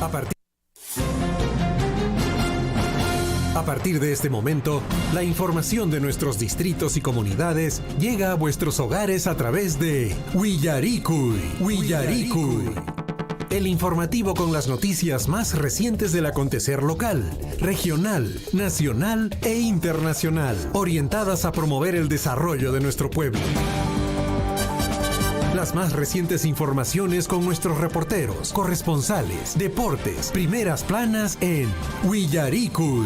A partir de este momento, la información de nuestros distritos y comunidades llega a vuestros hogares a través de Willaricui. El informativo con las noticias más recientes del acontecer local, regional, nacional e internacional, orientadas a promover el desarrollo de nuestro pueblo. Las más recientes informaciones con nuestros reporteros, corresponsales, deportes, primeras planas en Willaricui.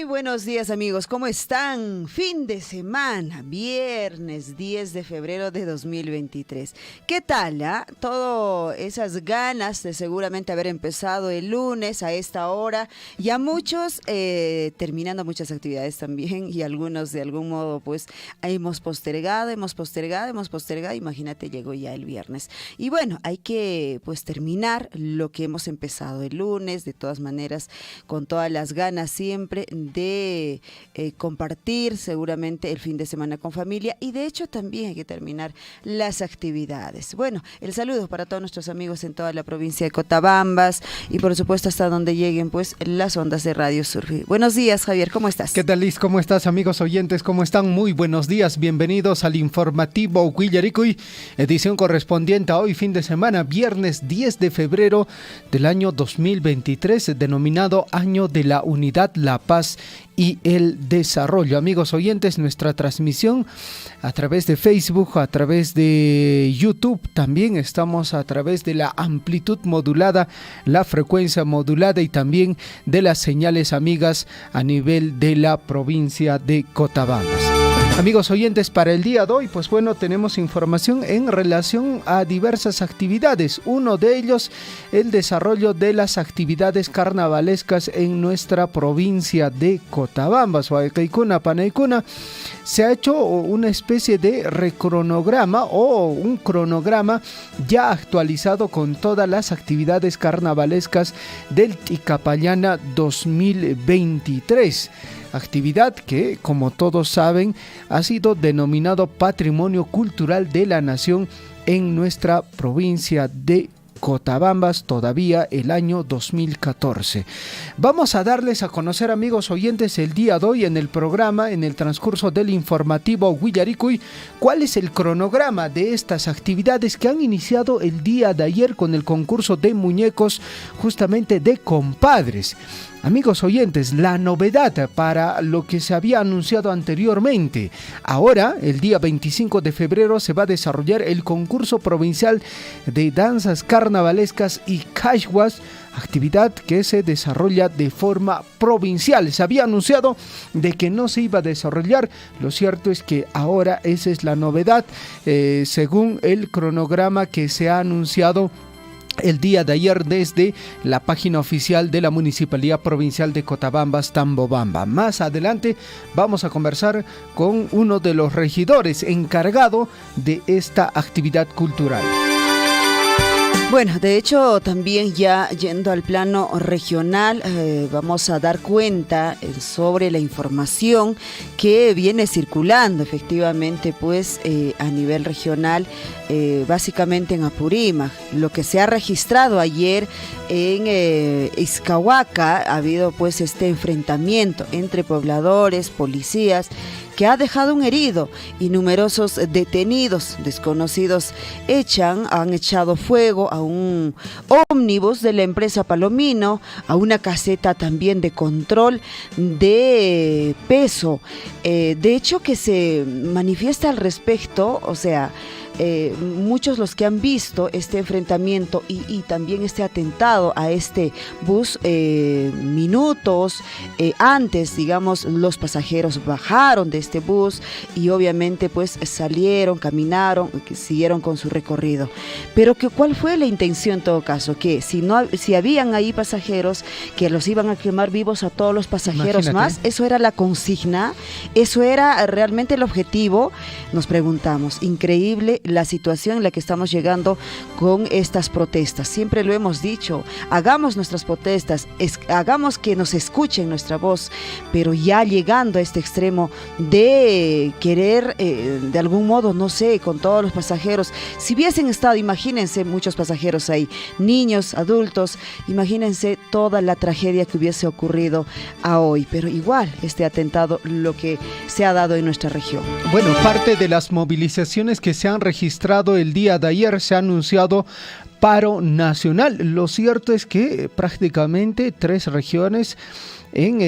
Buenos días amigos, ¿cómo están? Fin de semana, viernes 10 de febrero de 2023. ¿Qué tal? Todas esas ganas de seguramente haber empezado el lunes a esta hora, ya muchos terminando muchas actividades también y algunos de algún modo pues hemos postergado, imagínate llegó ya el viernes. Y bueno, hay que pues terminar lo que hemos empezado el lunes, de todas maneras con todas las ganas siempre de compartir seguramente el fin de semana con familia y de hecho también hay que terminar las actividades. Bueno, el saludo para todos nuestros amigos en toda la provincia de Cotabambas y por supuesto hasta donde lleguen pues las ondas de Radio Surfi. Buenos días Javier, ¿cómo estás? ¿Qué tal Liz? ¿Cómo estás amigos oyentes? ¿Cómo están? Muy buenos días, bienvenidos al informativo Willaricui, edición correspondiente a hoy fin de semana, viernes 10 de febrero del año 2023, denominado Año de la Unidad, la Paz y el Desarrollo. Amigos oyentes, nuestra transmisión a través de Facebook, a través de YouTube, también estamos a través de la amplitud modulada, la frecuencia modulada y también de las señales amigas a nivel de la provincia de Cotabambas. Amigos oyentes, para el día de hoy, pues bueno, tenemos información en relación a diversas actividades. Uno de ellos, el desarrollo de las actividades carnavalescas en nuestra provincia de Cotabambas, Huaycaicuna, Panaicuna. Se ha hecho una especie de recronograma o un cronograma ya actualizado con todas las actividades carnavalescas del Ticapayana 2023. Actividad que, como todos saben, ha sido denominado Patrimonio Cultural de la Nación en nuestra provincia de Cotabambas, todavía el año 2014. Vamos a darles a conocer, amigos oyentes, el día de hoy en el programa, en el transcurso del informativo Willaricui, cuál es el cronograma de estas actividades que han iniciado el día de ayer con el concurso de muñecos justamente de compadres. Amigos oyentes, la novedad para lo que se había anunciado anteriormente. Ahora, el día 25 de febrero, se va a desarrollar el concurso provincial de danzas carnavalescas y caiguas, actividad que se desarrolla de forma provincial. Se había anunciado de que no se iba a desarrollar. Lo cierto es que ahora esa es la novedad, según el cronograma que se ha anunciado el día de ayer desde la página oficial de la Municipalidad Provincial de Cotabambas, Tambobamba. Más adelante vamos a conversar con uno de los regidores encargado de esta actividad cultural. Bueno, de hecho también ya yendo al plano regional vamos a dar cuenta sobre la información que viene circulando efectivamente pues a nivel regional, básicamente en Apurímac. Lo que se ha registrado ayer en Ixcahuaca, ha habido pues este enfrentamiento entre pobladores, policías, que ha dejado un herido y numerosos detenidos. Desconocidos han echado fuego a un ómnibus de la empresa Palomino, a una caseta también de control de peso. De hecho, que se manifiesta al respecto, o sea, muchos los que han visto este enfrentamiento y también este atentado a este bus, minutos antes, digamos, los pasajeros bajaron de este bus y obviamente pues salieron, caminaron, siguieron con su recorrido. Pero ¿cuál fue la intención en todo caso? Que si habían ahí pasajeros que los iban a quemar vivos a todos los pasajeros. Imagínate. Más, eso era la consigna, eso era realmente el objetivo. Nos preguntamos, increíble la situación en la que estamos llegando con estas protestas. Siempre lo hemos dicho, hagamos nuestras protestas, hagamos que nos escuchen nuestra voz, pero ya llegando a este extremo de querer de algún modo, no sé, con todos los pasajeros, si hubiesen estado, imagínense muchos pasajeros ahí, niños, adultos, imagínense toda la tragedia que hubiese ocurrido a hoy, pero igual este atentado, lo que se ha dado en nuestra región. Bueno, parte de las movilizaciones que se han registrado el día de ayer, se ha anunciado paro nacional. Lo cierto es que prácticamente 3 regiones en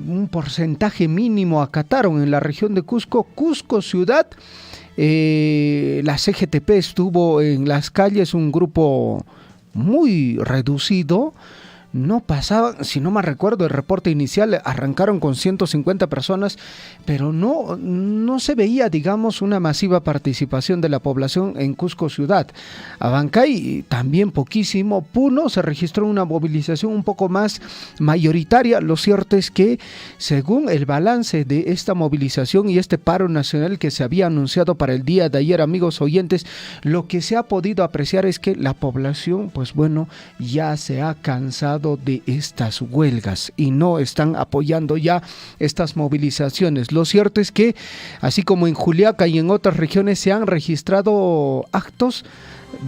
un porcentaje mínimo acataron. En la región de Cusco ciudad, la CGTP estuvo en las calles, un grupo muy reducido. No pasaban, si no me recuerdo, el reporte inicial arrancaron con 150 personas, pero no se veía, digamos, una masiva participación de la población en Cusco ciudad. Abancay también poquísimo. Puno se registró una movilización un poco más mayoritaria. Lo cierto es que, según el balance de esta movilización y este paro nacional que se había anunciado para el día de ayer, amigos oyentes, lo que se ha podido apreciar es que la población, pues bueno, ya se ha cansado de estas huelgas y no están apoyando ya estas movilizaciones. Lo cierto es que, así como en Juliaca y en otras regiones, se han registrado actos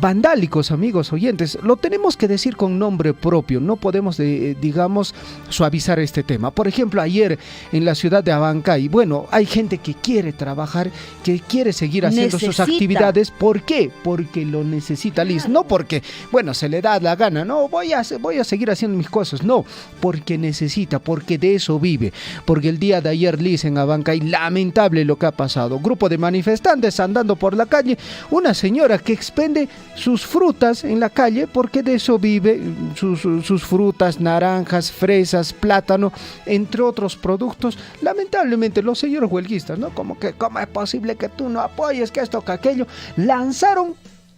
vandálicos, amigos oyentes. Lo tenemos que decir con nombre propio, no podemos, digamos, suavizar este tema. Por ejemplo, ayer en la ciudad de Abancay, bueno, hay gente que quiere trabajar, que quiere seguir haciendo sus actividades. ¿Por qué? Porque lo necesita, Liz. No porque, bueno, se le da la gana, no, voy a seguir haciendo mis cosas. No, porque necesita, porque de eso vive. Porque el día de ayer, Liz, en Abancay, lamentable lo que ha pasado. Grupo de manifestantes andando por la calle, una señora que expende sus frutas en la calle, porque de eso vive, sus frutas, naranjas, fresas, plátano, entre otros productos. Lamentablemente los señores huelguistas, ¿no? Como que, ¿cómo es posible que tú no apoyes, que esto, que aquello? Lanzaron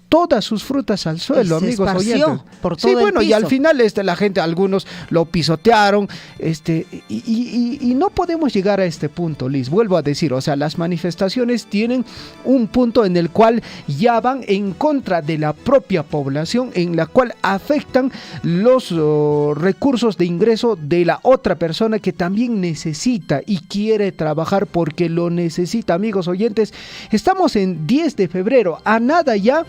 todas sus frutas al suelo, amigos oyentes. Por todo bueno, el piso. Y al final la gente, algunos lo pisotearon, y no podemos llegar a este punto, Liz. Vuelvo a decir, o sea, las manifestaciones tienen un punto en el cual ya van en contra de la propia población, en la cual afectan los recursos de ingreso de la otra persona que también necesita y quiere trabajar porque lo necesita, amigos oyentes. Estamos en 10 de febrero, a nada ya,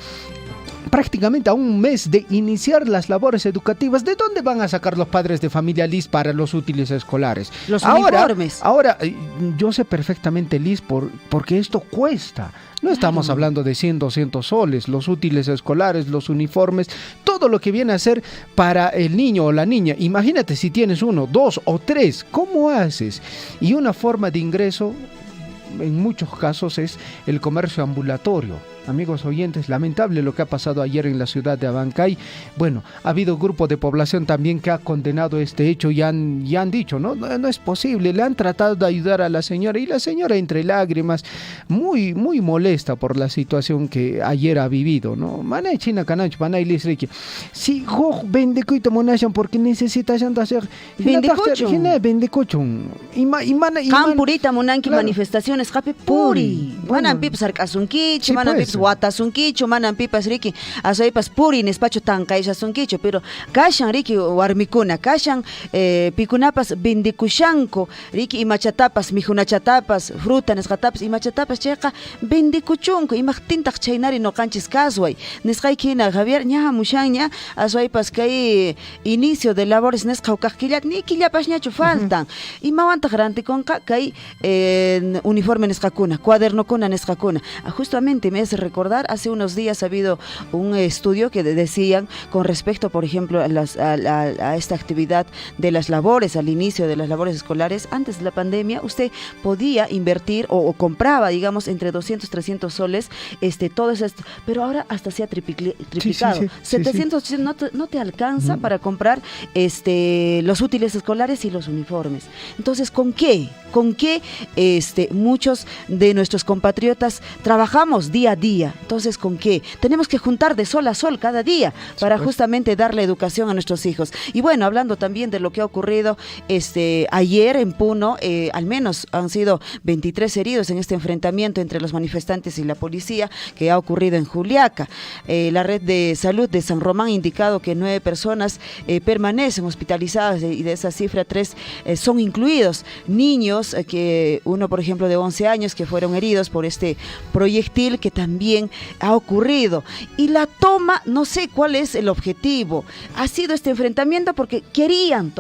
prácticamente a un mes de iniciar las labores educativas. ¿De dónde van a sacar los padres de familia, Liz, para los útiles escolares? Los uniformes. Ahora, yo sé perfectamente, Liz, porque esto cuesta. No estamos hablando de 100, 200 soles, los útiles escolares, los uniformes, todo lo que viene a ser para el niño o la niña. Imagínate si tienes 1, 2 o 3, ¿cómo haces? Y una forma de ingreso, en muchos casos, es el comercio ambulatorio. Amigos oyentes, lamentable lo que ha pasado ayer en la ciudad de Abancay. Bueno, ha habido grupo de población también que ha condenado este hecho y han dicho, no es posible. Le han tratado de ayudar a la señora y la señora, entre lágrimas, muy molesta por la situación que ayer ha vivido, ¿no? Manay China Canancho, Manay Liz Ricky. Si jo bendecuito monachan porque necesitas hacer bendecucho. Campurita monanki manifestaciones jape puri. Manan pipas arcasunquicho, manan pipas watasunquicho, manan pipas riki asaipas puri nespacho tankaishasunquicho, pero kashan riki warmikuna, kashan pikunapas bendekushanko, riki imachatapas, mijunachatapas, fruta nesqatapas, imachatapas chayqa bendekuchunko, imaqtintaq chaynari noqanchis kasway. Nesqaykina Javier ña mushanña asaipas kay inicio de labores nesqawkaqkillat ni killapañachu faltan. Imawantaq rantikonqa kay uniforme nesqakuna, cuadernokuna nesqakuna. Justamente me hace recordar, hace unos días ha habido un estudio que decían con respecto, por ejemplo, a esta actividad de las labores, al inicio de las labores escolares, antes de la pandemia, usted podía invertir o compraba, digamos, entre 200, 300 soles, todo eso, pero ahora hasta se ha triplicado. 700 no te alcanza para comprar los útiles escolares y los uniformes. Entonces, ¿con qué? Muchos de nuestros compatriotas trabajamos día a día. Entonces, ¿con qué? Tenemos que juntar de sol a sol cada día para justamente darle educación a nuestros hijos. Y bueno, hablando también de lo que ha ocurrido ayer en Puno, al menos han sido 23 heridos en este enfrentamiento entre los manifestantes y la policía que ha ocurrido en Juliaca. La red de salud de San Román ha indicado que 9 personas permanecen hospitalizadas y de esa cifra 3 son incluidos niños, que uno por ejemplo de 11 años que fueron heridos por este proyectil que también ha ocurrido. Y la toma, no sé cuál es el objetivo, ha sido este enfrentamiento porque querían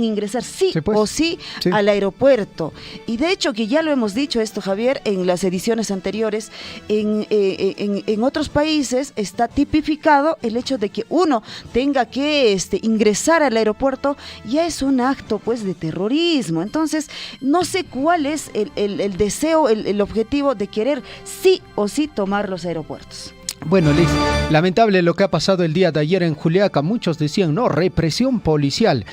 ingresar o sí al aeropuerto. Y de hecho que ya lo hemos dicho esto, Javier, en las ediciones anteriores, en otros países está tipificado el hecho de que uno tenga que ingresar al aeropuerto, ya es un acto pues de terrorismo. Entonces no sé cuál es el deseo, el objetivo de querer sí o sí tomar los aeropuertos. Bueno, Liz, lamentable lo que ha pasado el día de ayer en Juliaca. Muchos decían, no, represión policial.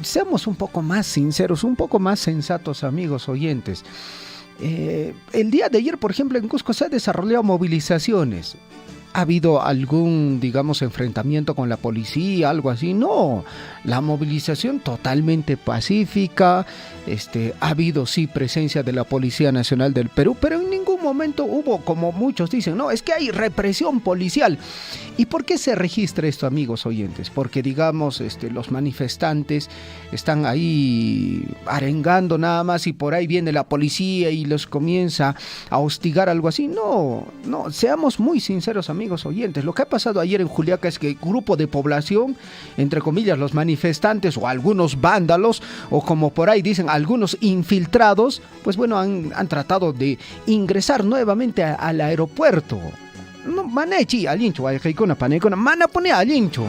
Seamos un poco más sinceros, un poco más sensatos, amigos oyentes. El día de ayer, por ejemplo, en Cusco se han desarrollado movilizaciones. ¿Ha habido algún, digamos, enfrentamiento con la policía, algo así? No, la movilización totalmente pacífica. Ha habido, sí, presencia de la Policía Nacional del Perú, pero en ningún momento hubo, como muchos dicen, no, es que hay represión policial. ¿Y por qué se registra esto, amigos oyentes? Porque, digamos, los manifestantes están ahí arengando nada más y por ahí viene la policía y los comienza a hostigar, algo así. No, seamos muy sinceros, amigos oyentes. Lo que ha pasado ayer en Juliaca es que grupo de población, entre comillas, los manifestantes o algunos vándalos, o como por ahí dicen, algunos infiltrados, pues bueno, han tratado de ingresar nuevamente al aeropuerto. No, manechi alincho, mana pone alincho.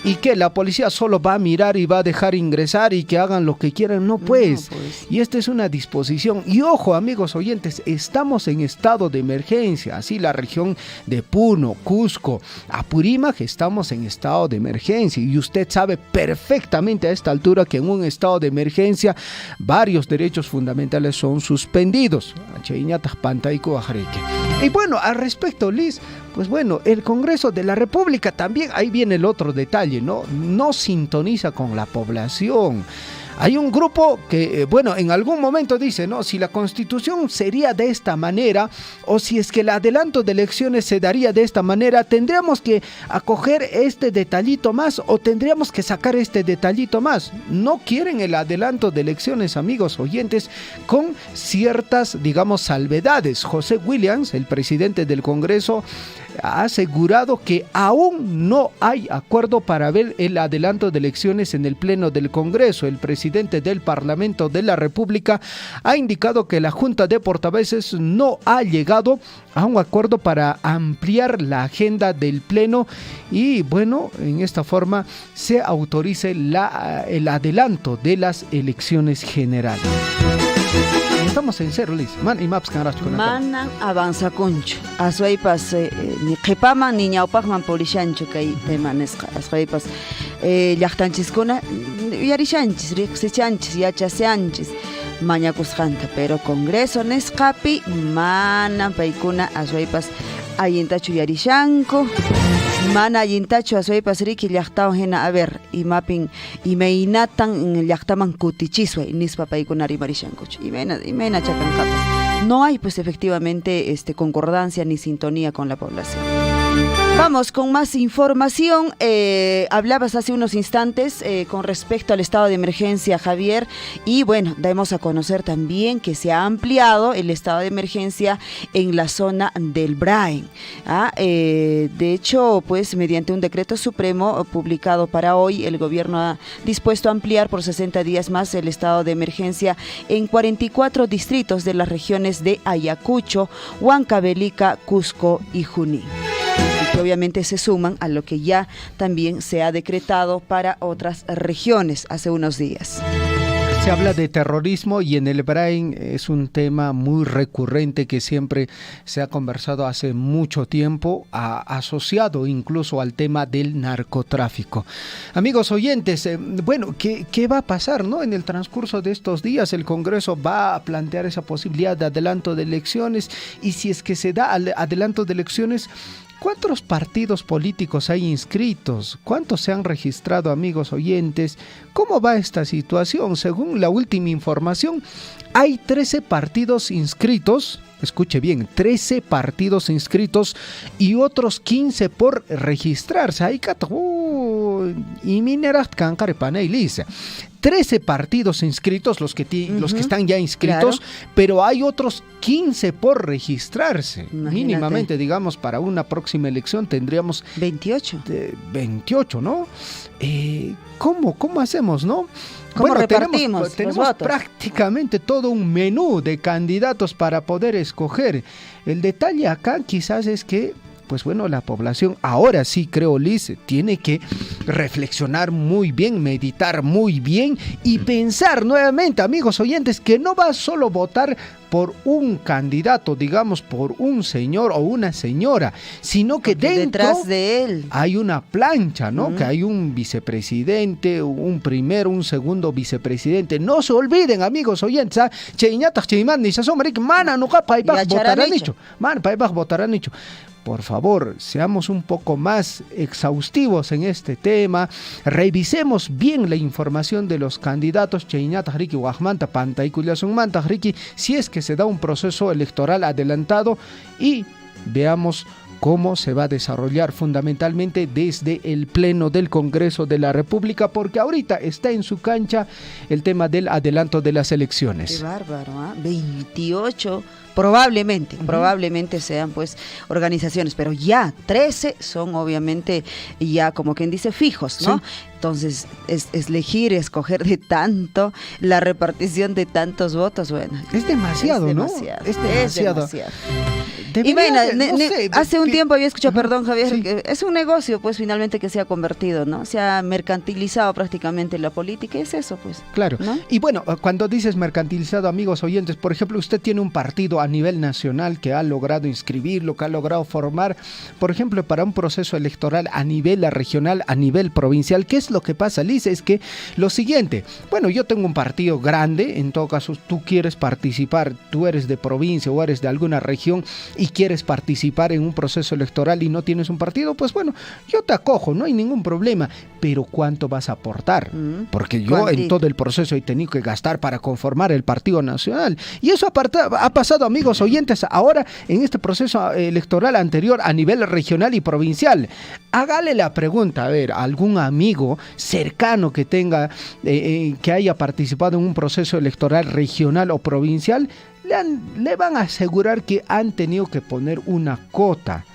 Y que la policía solo va a mirar y va a dejar ingresar y que hagan lo que quieran, no pues. Y esta es una disposición. Y ojo, amigos oyentes, estamos en estado de emergencia. Así la región de Puno, Cusco, Apurímac, estamos en estado de emergencia. Y usted sabe perfectamente a esta altura que en un estado de emergencia varios derechos fundamentales son suspendidos. Y bueno, al respecto, Liz, pues bueno, el Congreso de la República también, ahí viene el otro detalle, no sintoniza con la población. Hay un grupo que, bueno, en algún momento dice, no, si la Constitución sería de esta manera, o si es que el adelanto de elecciones se daría de esta manera, tendríamos que acoger este detallito más o tendríamos que sacar este detallito más. No quieren el adelanto de elecciones, amigos oyentes, con ciertas, digamos, salvedades. José Williams, el presidente del Congreso, ha asegurado que aún no hay acuerdo para ver el adelanto de elecciones en el Pleno del Congreso. El presidente del Parlamento de la República ha indicado que la Junta de Portavoces no ha llegado a un acuerdo para ampliar la agenda del Pleno y, bueno, en esta forma se autorice el adelanto de las elecciones generales. Estamos en cero, Liz. Manan avanza concho. Aswaipas ni qhipaman ni ñawpaqman purishanchu kay temanesqa. Aswaipas llaqtanchiskuna yarishanchis, riqsichanchis, yachasianchis, mañakusqanta, pero Congreso nisqapi manan paykuna aswaipas allintachu yarishanku. Mana allintachu aswaypas riki llaqtawan hina a ver imapin imaynatan llaqtaman kutichisway nispa paykuna rimarishankuchu imayna chakanqapas. No hay pues efectivamente concordancia ni sintonía con la población. Vamos con más información. Hablabas hace unos instantes con respecto al estado de emergencia, Javier, y bueno, damos a conocer también que se ha ampliado el estado de emergencia en la zona del Brain. De hecho, pues mediante un decreto supremo publicado para hoy, el gobierno ha dispuesto a ampliar por 60 días más el estado de emergencia en 44 distritos de las regiones de Ayacucho, Huancavelica, Cusco y Junín. Que obviamente se suman a lo que ya también se ha decretado para otras regiones hace unos días. Se habla de terrorismo y en el Brain es un tema muy recurrente que siempre se ha conversado hace mucho tiempo, asociado incluso al tema del narcotráfico. Amigos oyentes, bueno, ¿qué va a pasar, no? En el transcurso de estos días el Congreso va a plantear esa posibilidad de adelanto de elecciones, y si es que se da adelanto de elecciones, ¿cuántos partidos políticos hay inscritos? ¿Cuántos se han registrado, amigos oyentes? ¿Cómo va esta situación? Según la última información, hay 13 partidos inscritos. Escuche bien, 13 partidos inscritos y otros 15 por registrarse. Hay y mineras cancarepana y lisa. 13 partidos inscritos, los que están ya inscritos, claro, pero hay otros 15 por registrarse. Imagínate. Mínimamente, digamos, para una próxima elección tendríamos 28. 28, ¿no? ¿Cómo hacemos, no? ¿Cómo repartimos tenemos los votos? Prácticamente todo un menú de candidatos para poder escoger. El detalle acá quizás es que, pues bueno, la población ahora sí, creo, Liz, tiene que reflexionar muy bien, meditar muy bien y pensar nuevamente, amigos oyentes, que no va solo a votar por un candidato, digamos, por un señor o una señora, sino que detrás de él hay una plancha, ¿no? Que hay un vicepresidente, un primero, un segundo vicepresidente. No se olviden, amigos oyentes, votarán hecho. Por favor, seamos un poco más exhaustivos en este tema, revisemos bien la información de los candidatos, si es que se da un proceso electoral adelantado, y veamos cómo se va a desarrollar fundamentalmente desde el Pleno del Congreso de la República, porque ahorita está en su cancha el tema del adelanto de las elecciones. Qué bárbaro, ¿eh? 28 probablemente sean pues organizaciones, pero ya 13 son obviamente ya como quien dice fijos, ¿no? Sí. Entonces, elegir, escoger de tanto, la repartición de tantos votos, bueno. Es demasiado, ¿no? Es demasiado. Y bueno, hace un tiempo había escuchado, perdón Javier, sí, que es un negocio pues finalmente que se ha convertido, ¿no? Se ha mercantilizado prácticamente la política, es eso pues. Claro, ¿no? Y bueno, cuando dices mercantilizado, amigos oyentes, por ejemplo, usted tiene un partido a nivel nacional que ha logrado inscribirlo, que ha logrado formar, por ejemplo, para un proceso electoral a nivel regional, a nivel provincial. ¿Qué es lo que pasa, Liz? Es que lo siguiente, bueno, yo tengo un partido grande, en todo caso tú quieres participar, tú eres de provincia o eres de alguna región y quieres participar en un proceso electoral y no tienes un partido, pues bueno, yo te acojo, no hay ningún problema, pero ¿cuánto vas a aportar? Porque yo en todo el proceso he tenido que gastar para conformar el Partido Nacional, y eso ha pasado, amigos oyentes, ahora en este proceso electoral anterior a nivel regional y provincial. Hágale la pregunta, a ver, algún amigo cercano que tenga, que haya participado en un proceso electoral regional o provincial, le van a asegurar que han tenido que poner una cuota.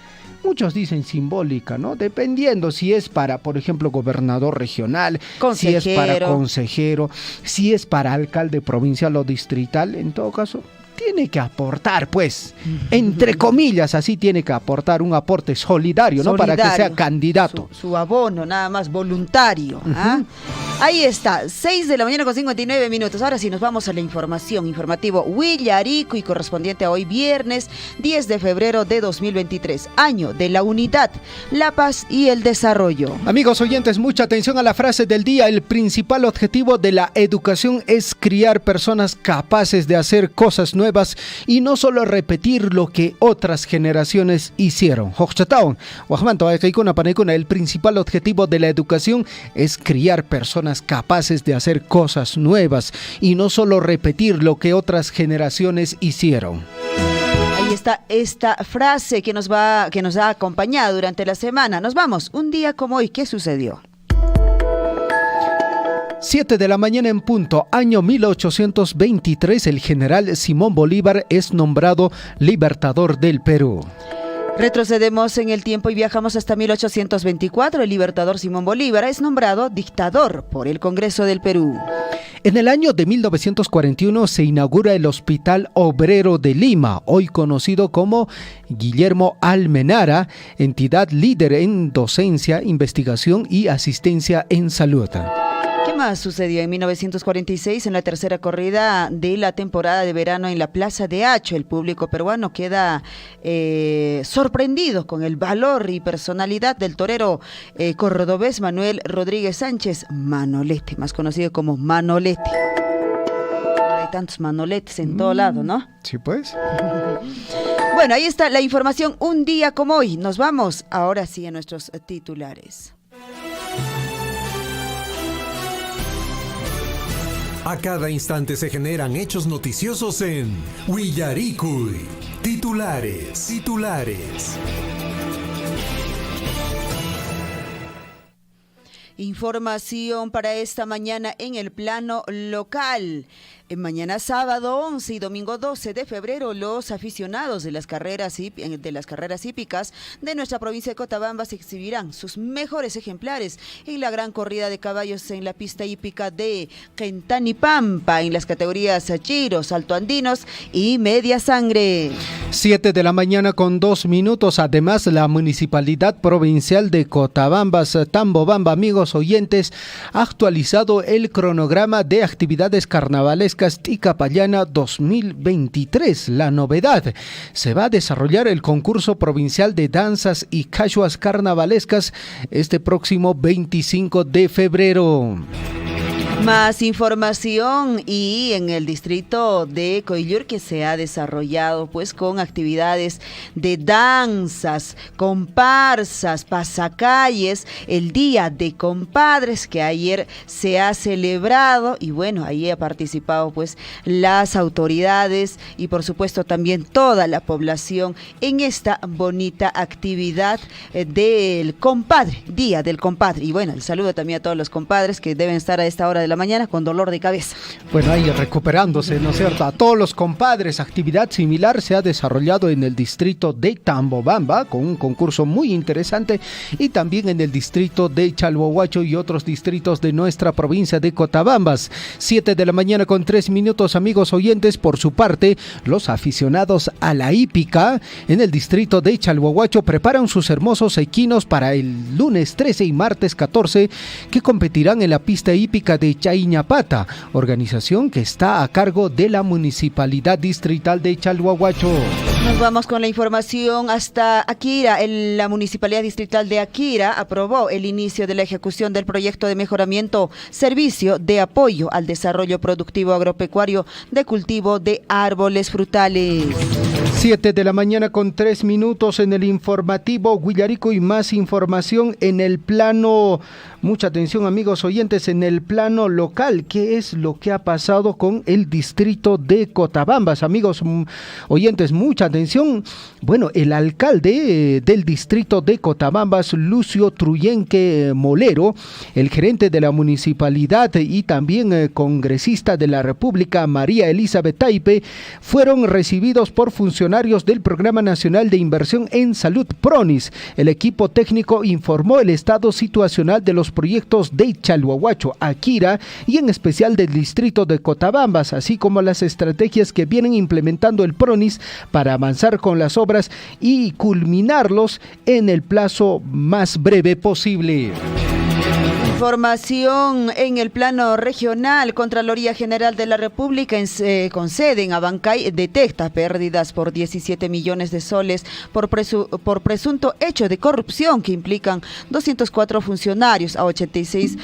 Muchos dicen simbólica, ¿no? Dependiendo si es para, por ejemplo, gobernador regional, si es para consejero, si es para alcalde provincial o distrital, en todo caso tiene que aportar, pues, entre comillas, así tiene que aportar un aporte solidario, ¿no? Para que sea candidato. Su abono, nada más, voluntario. Ahí está, 6 de la mañana con 59 minutos. Ahora sí, nos vamos a la informativo Huillarico y correspondiente a hoy viernes 10 de febrero de 2023, año de la unidad, la paz y el desarrollo. Amigos oyentes, mucha atención a la frase del día. El principal objetivo de la educación es criar personas capaces de hacer cosas nuevas y no solo repetir lo que otras generaciones hicieron. El principal objetivo de la educación es criar personas capaces de hacer cosas nuevas y no solo repetir lo que otras generaciones hicieron. Ahí está esta frase que nos ha acompañado durante la semana. Nos vamos, un día como hoy, ¿qué sucedió? 7 de la mañana en punto, año 1823, el general Simón Bolívar es nombrado Libertador del Perú. Retrocedemos en el tiempo y viajamos hasta 1824. El libertador Simón Bolívar es nombrado dictador por el Congreso del Perú. En el año de 1941 se inaugura el Hospital Obrero de Lima, hoy conocido como Guillermo Almenara, entidad líder en docencia, investigación y asistencia en salud. ¿Qué más sucedió en 1946 en la tercera corrida de la temporada de verano en la Plaza de Hacho? El público peruano queda sorprendido con el valor y personalidad del torero cordobés Manuel Rodríguez Sánchez Manolete, más conocido como Manolete. Hay tantos Manoletes en todo lado, ¿no? Sí, pues. Bueno, ahí está la información un día como hoy. Nos vamos ahora sí a nuestros titulares. A cada instante se generan hechos noticiosos en Willaricui. Titulares. Información para esta mañana en el plano local. Mañana sábado 11 y domingo 12 de febrero, los aficionados de las carreras hípicas de nuestra provincia de Cotabamba se exhibirán sus mejores ejemplares en la gran corrida de caballos en la pista hípica de Quentanipampa en las categorías Chiros, altoandinos y media sangre. 7 de la mañana con 2 minutos. Además, la Municipalidad Provincial de Cotabambas, Tambobamba, amigos oyentes, ha actualizado el cronograma de actividades carnavalescas Ticapayana 2023. La novedad: se va a desarrollar el concurso provincial de danzas y cachuas carnavalescas este próximo 25 de febrero. Más información y en el distrito de Coillur que se ha desarrollado pues con actividades de danzas, comparsas, pasacalles, el Día de Compadres que ayer se ha celebrado y bueno, ahí ha participado pues las autoridades y por supuesto también toda la población en esta bonita actividad del compadre, Día del Compadre. Y bueno, el saludo también a todos los compadres que deben estar a esta hora de la mañana con dolor de cabeza. Bueno, ahí recuperándose, ¿no es cierto? A todos los compadres, actividad similar se ha desarrollado en el distrito de Tambobamba con un concurso muy interesante y también en el distrito de Chalhuahuacho y otros distritos de nuestra provincia de Cotabambas. 7 de la mañana con 3 minutos, amigos oyentes. Por su parte, los aficionados a la hípica en el distrito de Chalhuahuacho preparan sus hermosos equinos para el lunes 13 y martes 14 que competirán en la pista hípica de Chaiñapata, organización que está a cargo de la Municipalidad Distrital de Chalhuahuacho. Nos vamos con la información hasta Akira. La Municipalidad Distrital de Akira aprobó el inicio de la ejecución del proyecto de mejoramiento servicio de apoyo al desarrollo productivo agropecuario de cultivo de árboles frutales. 7 de la mañana con 3 minutos en el informativo Huillarico y más información en el plano, mucha atención amigos oyentes, en el plano local. ¿Qué es lo que ha pasado con el distrito de Cotabambas? Amigos oyentes, mucha atención. Bueno, el alcalde del distrito de Cotabambas, Lucio Truyenque Molero, el gerente de la municipalidad y también congresista de la República, María Elizabeth Taipe, fueron recibidos por funcionarios del Programa Nacional de Inversión en Salud PRONIS. El equipo técnico informó el estado situacional de los proyectos de Chalhuahuacho, Akira y en especial del distrito de Cotabambas, así como las estrategias que vienen implementando el PRONIS para avanzar con las obras y culminarlos en el plazo más breve posible. Información en el plano regional. Contraloría General de la República con sede en Abancay detecta pérdidas por 17 millones de soles por presunto hecho de corrupción que implican 204 funcionarios a 86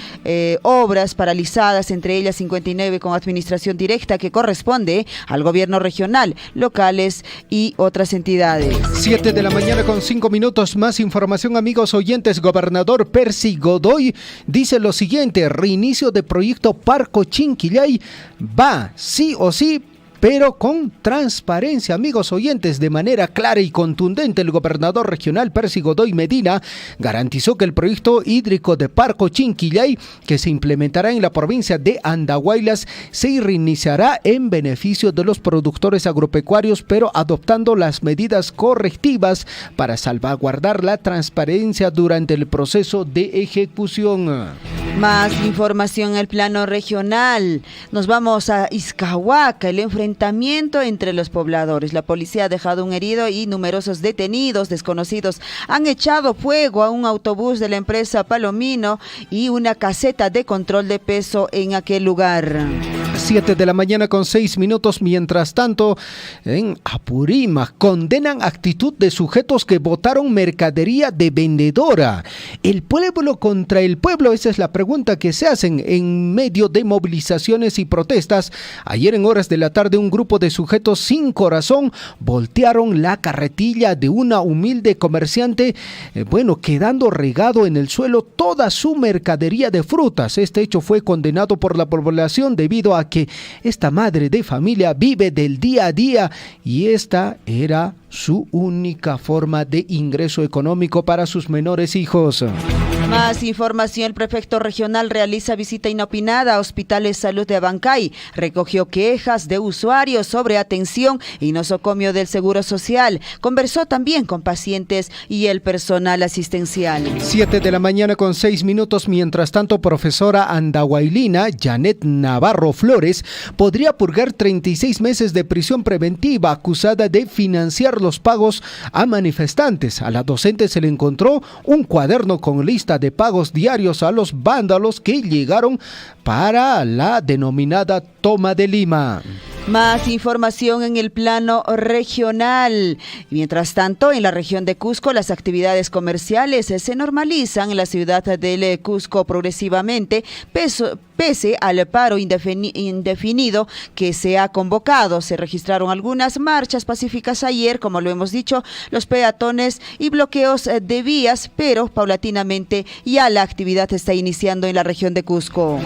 obras paralizadas, entre ellas 59 con administración directa que corresponde al gobierno regional, locales y otras entidades. 7 de la mañana con 5 minutos. Más información, amigos oyentes. Gobernador Percy Godoy dice lo siguiente: reinicio de proyecto Parco Chinquillay va sí o sí pero con transparencia. Amigos oyentes, de manera clara y contundente, el gobernador regional Percy Godoy Medina garantizó que el proyecto hídrico de Parco Chinquillay, que se implementará en la provincia de Andahuaylas, se reiniciará en beneficio de los productores agropecuarios, pero adoptando las medidas correctivas para salvaguardar la transparencia durante el proceso de ejecución. Más información en el plano regional. Nos vamos a Izcahuaca, el enfrentamiento entre los pobladores. La policía ha dejado un herido y numerosos detenidos. Desconocidos han echado fuego a un autobús de la empresa Palomino y una caseta de control de peso en aquel lugar. 7:06 a.m. Mientras tanto, en Apurímac condenan actitud de sujetos que botaron mercadería de vendedora. El pueblo contra el pueblo, esa es la pregunta que se hacen en medio de movilizaciones y protestas. Ayer en horas de la tarde un grupo de sujetos sin corazón voltearon la carretilla de una humilde comerciante, quedando regado en el suelo toda su mercadería de frutas. Este hecho fue condenado por la población debido a que esta madre de familia vive del día a día y esta era su única forma de ingreso económico para sus menores hijos. Más información. El prefecto regional realiza visita inopinada a Hospitales Salud de Abancay. Recogió quejas de usuarios sobre atención y nosocomio del Seguro Social. Conversó también con pacientes y el personal asistencial. 7:06 a.m. Mientras tanto, profesora andahuaylina Janet Navarro Flores podría purgar 36 meses de prisión preventiva acusada de financiar los pagos a manifestantes. A la docente se le encontró un cuaderno con lista de pagos diarios a los vándalos que llegaron para la denominada Toma de Lima. Más información en el plano regional. Mientras tanto, en la región de Cusco, las actividades comerciales se normalizan en la ciudad del Cusco progresivamente, pese al paro indefinido que se ha convocado. Se registraron algunas marchas pacíficas ayer, como lo hemos dicho, los peatones y bloqueos de vías, pero paulatinamente ya la actividad está iniciando en la región de Cusco.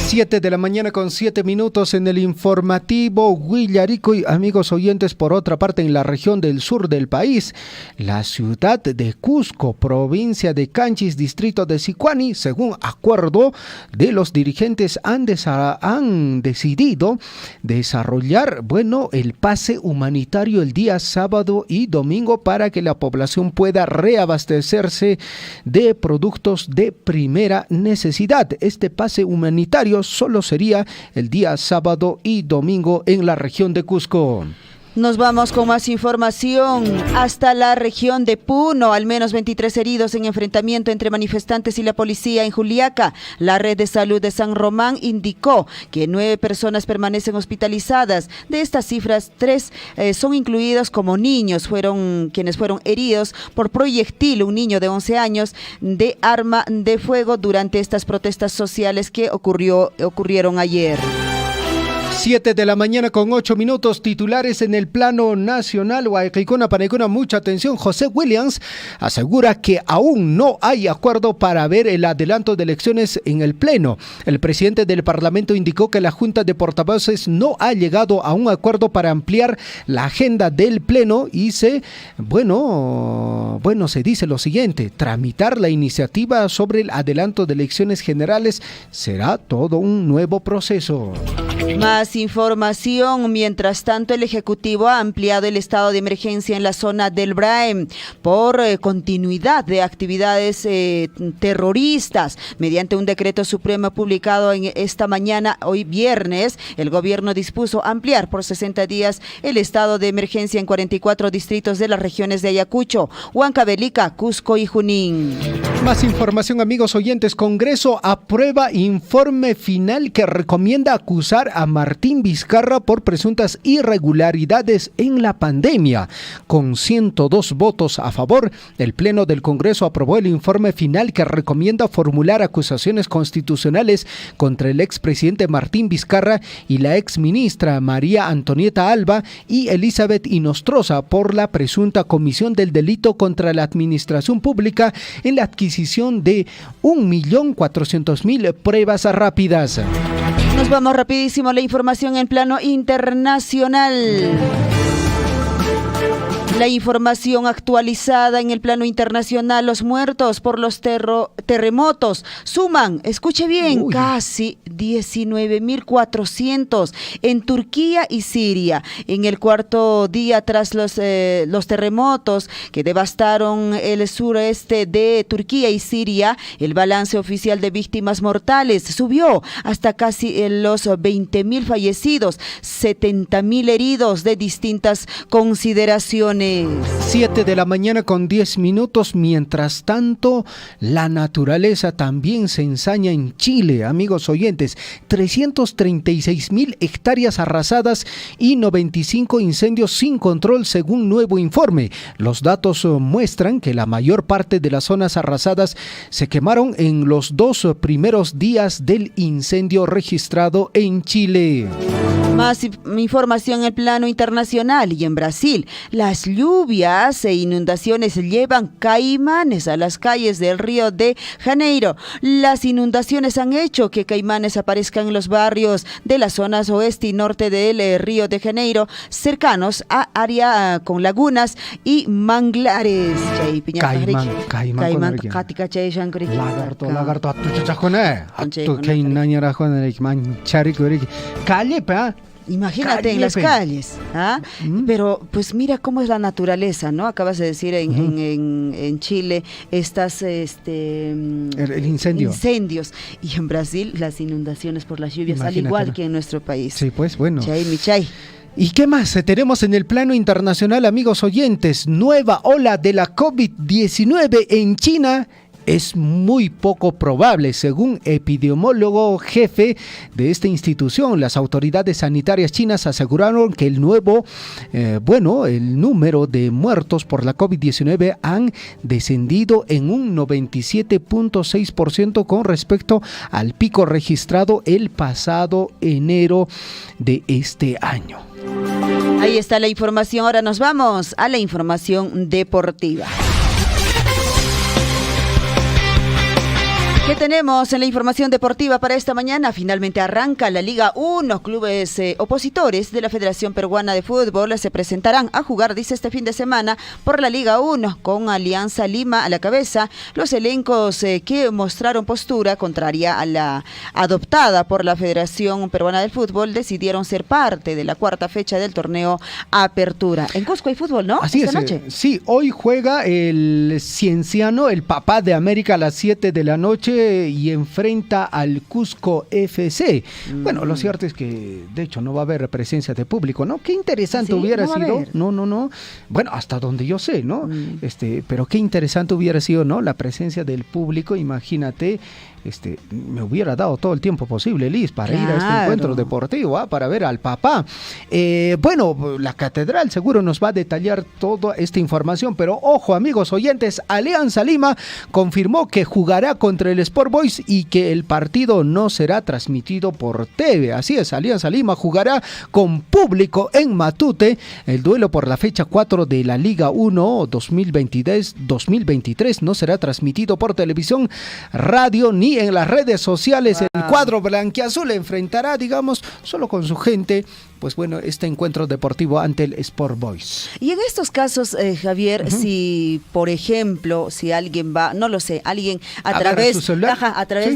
7:07 a.m. en el informativo Huillarico. Y amigos oyentes, por otra parte, en la región del sur del país, la ciudad de Cusco, provincia de Canchis, distrito de Sicuani, según acuerdo de los dirigentes, han decidido desarrollar el pase humanitario el día sábado y domingo para que la población pueda reabastecerse de productos de primera necesidad. Este pase humanitario solo sería el día sábado y domingo en la región de Cusco. Nos vamos con más información hasta la región de Puno. Al menos 23 heridos en enfrentamiento entre manifestantes y la policía en Juliaca. La red de salud de San Román indicó que 9 personas permanecen hospitalizadas. De estas cifras, 3 son incluidos como niños. Quienes fueron heridos por proyectil, un niño de 11 años de arma de fuego durante estas protestas sociales que ocurrieron ayer. 7:08 a.m. Titulares en el plano nacional. Huaycaicuna, Panicuna, mucha atención. José Williams asegura que aún no hay acuerdo para ver el adelanto de elecciones en el pleno. El presidente del Parlamento indicó que la Junta de Portavoces no ha llegado a un acuerdo para ampliar la agenda del pleno y se dice lo siguiente: tramitar la iniciativa sobre el adelanto de elecciones generales será todo un nuevo proceso. Más información. Mientras tanto, el Ejecutivo ha ampliado el estado de emergencia en la zona del Braem por continuidad de actividades terroristas. Mediante un decreto supremo publicado en esta mañana, hoy viernes, el gobierno dispuso ampliar por 60 días el estado de emergencia en 44 distritos de las regiones de Ayacucho, Huancavelica, Cusco y Junín. Más información, amigos oyentes. Congreso aprueba informe final que recomienda acusar a Martín Vizcarra por presuntas irregularidades en la pandemia. Con 102 votos a favor, el Pleno del Congreso aprobó el informe final que recomienda formular acusaciones constitucionales contra el expresidente Martín Vizcarra y la exministra María Antonieta Alba y Elizabeth Inostroza por la presunta comisión del delito contra la administración pública en la adquisición de 1.400.000 pruebas rápidas. Nos vamos rapidísimo a la información en plano internacional. La información actualizada en el plano internacional, los muertos por los terremotos suman, escuche bien, casi 19.400 en Turquía y Siria. En el cuarto día tras los terremotos que devastaron el sureste de Turquía y Siria, el balance oficial de víctimas mortales subió hasta casi los 20.000 fallecidos, 70.000 heridos de distintas consideraciones. 7 de la mañana con 10 minutos. Mientras tanto, la naturaleza también se ensaña en Chile, amigos oyentes. 336.000 hectáreas arrasadas y 95 incendios sin control según nuevo informe. Los datos muestran que la mayor parte de las zonas arrasadas se quemaron en los 2 primeros días del incendio registrado en Chile. Más información en el plano internacional y en Brasil. Las lluvias e inundaciones llevan caimanes a las calles del Río de Janeiro. Las inundaciones han hecho que caimanes aparezcan en los barrios de las zonas oeste y norte del Río de Janeiro, cercanos a área con lagunas y manglares. Imagínate en las calles, ¿ah? Pero pues mira cómo es la naturaleza, ¿no? Acabas de decir en Chile estas el incendios y en Brasil las inundaciones por las lluvias, al igual que en nuestro país. Sí, pues bueno. Chay, mi chay. ¿Y qué más tenemos en el plano internacional, amigos oyentes? Nueva ola de la COVID-19 en China. Es muy poco probable, según epidemiólogo jefe de esta institución. Las autoridades sanitarias chinas aseguraron que el número de muertos por la COVID-19 han descendido en un 97.6% con respecto al pico registrado el pasado enero de este año. Ahí está la información. Ahora nos vamos a la información deportiva. ¿Qué tenemos en la información deportiva para esta mañana? Finalmente arranca la Liga 1. Clubes opositores de la Federación Peruana de Fútbol se presentarán a jugar, dice, este fin de semana por la Liga 1 con Alianza Lima a la cabeza. Los elencos que mostraron postura contraria a la adoptada por la Federación Peruana de Fútbol decidieron ser parte de la cuarta fecha del torneo Apertura. En Cusco hay fútbol, ¿no? Así esta es. noche. Sí, hoy juega el Cienciano, el papá de América, a las 7 de la noche. Y enfrenta al Cusco FC. Bueno, lo cierto es que de hecho no va a haber presencia de público, ¿no? Qué interesante hubiera sido. No. Bueno, hasta donde yo sé, ¿no? Pero qué interesante hubiera sido, ¿no? La presencia del público, imagínate. Me hubiera dado todo el tiempo posible, Liz, para ir a este encuentro deportivo, para ver al papá. La catedral seguro nos va a detallar toda esta información, pero ojo, amigos oyentes, Alianza Lima confirmó que jugará contra el Sport Boys y que el partido no será transmitido por TV. Así es, Alianza Lima jugará con público en Matute el duelo por la fecha 4 de la Liga 1 2023 no será transmitido por televisión, radio ni en las redes sociales. El cuadro blanquiazul enfrentará, digamos, solo con su gente, pues bueno, este encuentro deportivo ante el Sport Boys. Y en estos casos, Javier, si por ejemplo, si alguien va, no lo sé, alguien a través de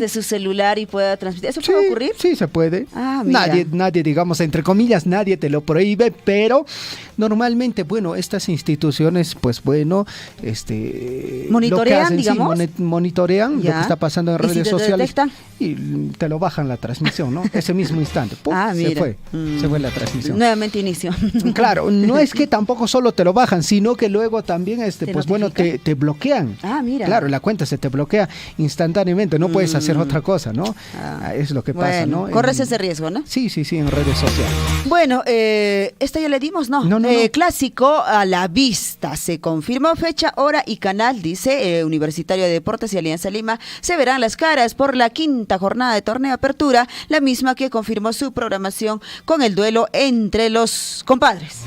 su celular y pueda transmitir, ¿eso puede ocurrir? Sí, se puede. Mira. Nadie, digamos, entre comillas, nadie te lo prohíbe, pero normalmente, bueno, estas instituciones, pues bueno, monitorean, digamos. Monitorean lo que está pasando en redes sociales y te lo bajan la transmisión, ¿no? Ese mismo instante. ¡Pum! Se fue la transmisión. Nuevamente inicio. Claro, no es que tampoco solo te lo bajan, sino que luego también te bloquean. Mira. Claro, la cuenta se te bloquea instantáneamente, no puedes hacer otra cosa, ¿no? Es lo que pasa, ¿no? Corres ese riesgo, ¿no? Sí, en redes sociales. Bueno, esta ya le dimos, ¿no? No. Clásico a la vista. Se confirmó fecha, hora y canal, dice Universitario de Deportes y Alianza Lima. Se verán las caras por la quinta jornada de torneo Apertura, la misma que confirmó su programación con el duelo entre los compadres.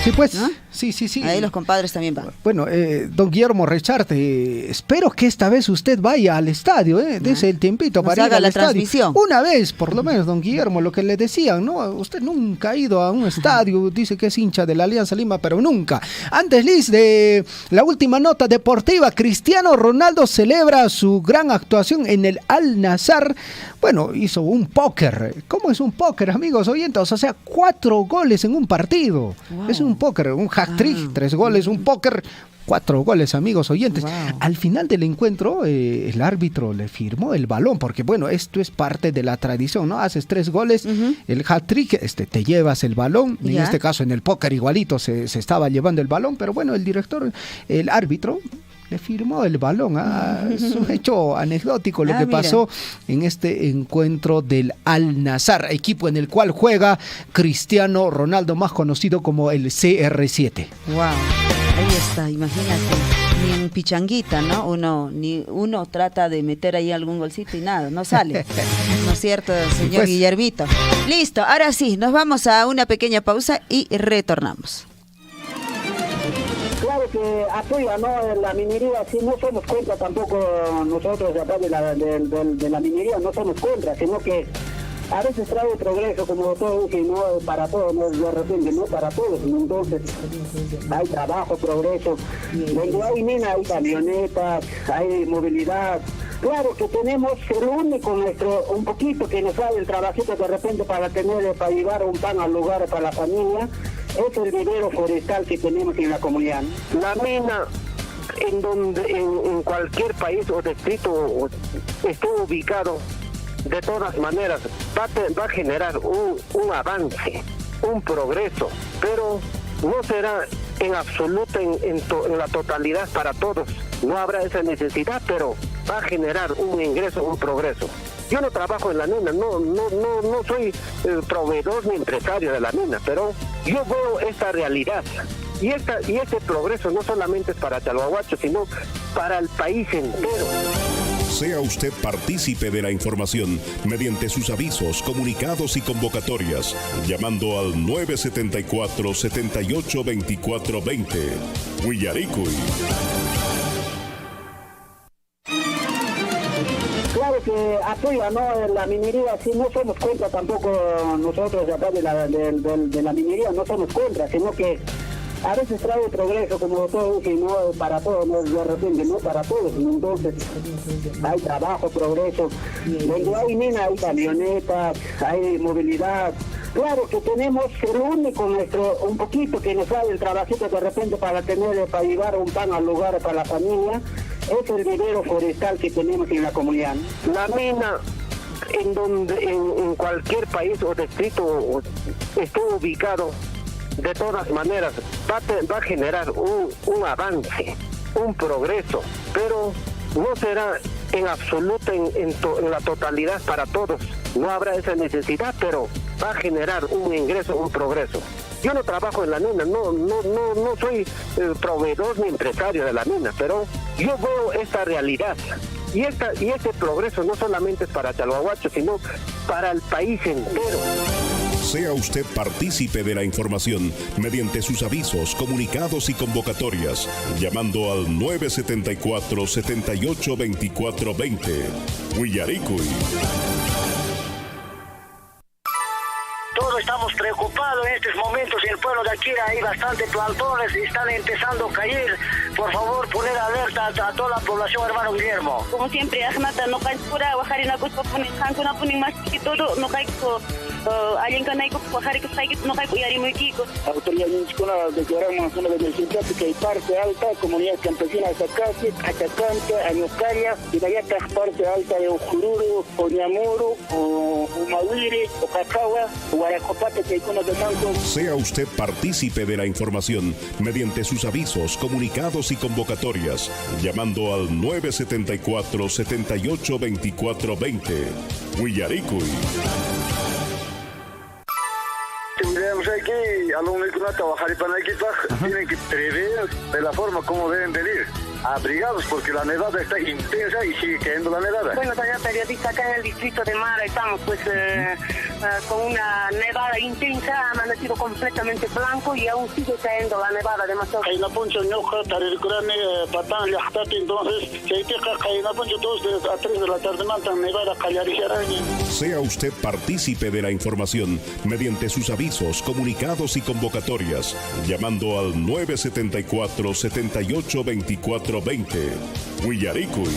Sí, pues, Sí. Ahí los compadres también van. Bueno, don Guillermo Recharte, espero que esta vez usted vaya al estadio, dese el tiempito para ir al estadio. Transmisión. Una vez, por lo menos, don Guillermo, lo que le decían, ¿no? Usted nunca ha ido a un estadio, dice que es hincha de la Alianza Lima, pero nunca. Antes, Liz, de la última nota deportiva, Cristiano Ronaldo celebra su gran actuación en el Al-Nassr. Bueno, hizo un póker. ¿Cómo es un póker, amigos oyentes? O sea, 4 goles en un partido. Wow. Es un póker, un hat-trick, 3 goles, un póker, 4 goles, amigos oyentes. Wow. Al final del encuentro, el árbitro le firmó el balón, porque bueno, esto es parte de la tradición, ¿no? Haces 3 goles, el hat-trick, te llevas el balón. En este caso, en el póker igualito se estaba llevando el balón, pero bueno, el árbitro le firmó el balón. Es un hecho anecdótico lo que pasó en este encuentro del Al-Nassr, equipo en el cual juega Cristiano Ronaldo, más conocido como el CR7. Wow, ahí está, imagínate, ni en pichanguita, ¿no? Uno trata de meter ahí algún golcito y nada, no sale. ¿No es cierto, señor Guillermito? Listo, ahora sí, nos vamos a una pequeña pausa y retornamos. Claro que apoya, ¿no? La minería, sí, no somos contra tampoco nosotros de acá de la minería, no somos contra, sino que a veces trae progreso, como todo dije, no para todos, no de repente, no para todos, entonces hay trabajo, progreso, donde hay mina, hay camionetas, hay movilidad. Claro que tenemos el único un poquito que nos sale el trabajito de repente para llevar un pan al lugar para la familia, es el vivero forestal que tenemos en la comunidad. La mina, en cualquier país o distrito esté ubicado, de todas maneras va a generar un avance, un progreso, pero no será en absoluto en la totalidad para todos. No habrá esa necesidad, pero va a generar un ingreso, un progreso. Yo no trabajo en la mina, no soy proveedor ni empresario de la mina, pero yo veo esta realidad. Y este progreso no solamente es para Chalhuahuacho, sino para el país entero. Sea usted partícipe de la información mediante sus avisos, comunicados y convocatorias, llamando al 974-782420. Huillaricuy. Claro que apoya, ¿no? La minería, sí, no somos contra tampoco nosotros de acá de la minería, no somos contra, sino que a veces trae progreso, como todo dije, no para todos, no de repente, no para todos, entonces hay trabajo, progreso, donde hay mina, hay camionetas, hay movilidad. Claro que tenemos el único un poquito que nos sale el trabajito de repente para llevar un pan al lugar para la familia, es el vivero forestal que tenemos en la comunidad. La mina, en cualquier país o distrito esté ubicado, de todas maneras va a generar un avance, un progreso, pero no será en absoluto en la totalidad para todos. No habrá esa necesidad, pero va a generar un ingreso, un progreso. Yo no trabajo en la mina, no soy proveedor ni empresario de la mina, pero yo veo esta realidad. Y este progreso no solamente es para Chalhuahuacho, sino para el país entero. Sea usted partícipe de la información mediante sus avisos, comunicados y convocatorias, llamando al 974-782420. Huillaricuy. Todos estamos preocupados en estos momentos. En el pueblo de Akira hay bastantes plantones y están empezando a caer. Por favor, poner alerta a toda la población, hermano Guillermo. Como siempre, Ahmata, no cae pura, bajar en la costa, ponen más que todo, no cae alguien que no cae yari muy kiko. Autoridades declaramos zona de emergencia que hay parte alta, comunidad campesina de Zacate, Atacante, Añocaria, y de allá está parte alta de Ujururu, Oñamuru, Umawiri, Ocacagua, Guaracopate, que hay conos de Manco. Sea usted partícipe de la información mediante sus avisos, comunicados y convocatorias, llamando al 974-782420. Huillaricuy. Tendremos aquí algún trabajar para tienen que prever de la forma como deben venir. abrigados porque la nevada está intensa y sigue cayendo la nevada. Bueno, señor periodista, acá en el distrito de Mara estamos pues con una nevada intensa, ha amanecido completamente blanco y aún sigue cayendo la nevada demasiado. Hay una puncha ñoja, tarirkurani, patán, llajtati, entonces, si hay una puncha 2 a 3 de la tarde, mantan nevada, callarisharaña. Sea usted partícipe de la información mediante sus avisos, comunicados y convocatorias, llamando al 974-782420. Huillaricuy.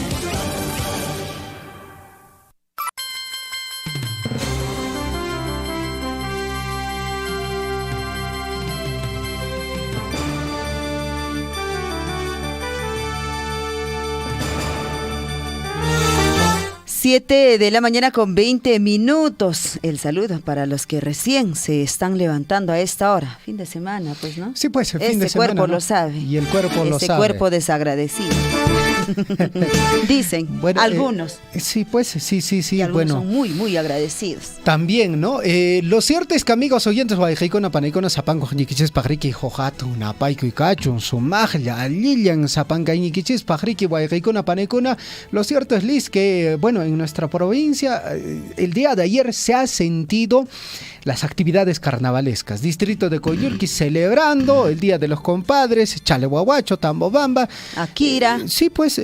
Siete de la mañana con 20 minutos. El saludo para los que recién se están levantando a esta hora. Fin de semana, pues, ¿no? Sí, pues, el fin de semana. Este cuerpo ¿no? lo sabe. Y el cuerpo lo sabe. Este cuerpo desagradecido. Dicen, bueno, algunos. Sí, pues, sí. Y algunos son muy, muy agradecidos. También, ¿no? Lo cierto es que, amigos oyentes, guayjicona, panaicona, zapango, ñiquiches, pajriqui, jojato, napaico y cacho, sumaglia, lilian, zapanga, ñiquiches, pajriqui, guayjicona, panaicona. Lo cierto es, Liz, que, bueno, en nuestra provincia, el día de ayer se ha sentido las actividades carnavalescas. Distrito de Coyulqui celebrando el Día de los Compadres, Chalehuahuacho, Tambobamba. Akira. Sí, pues,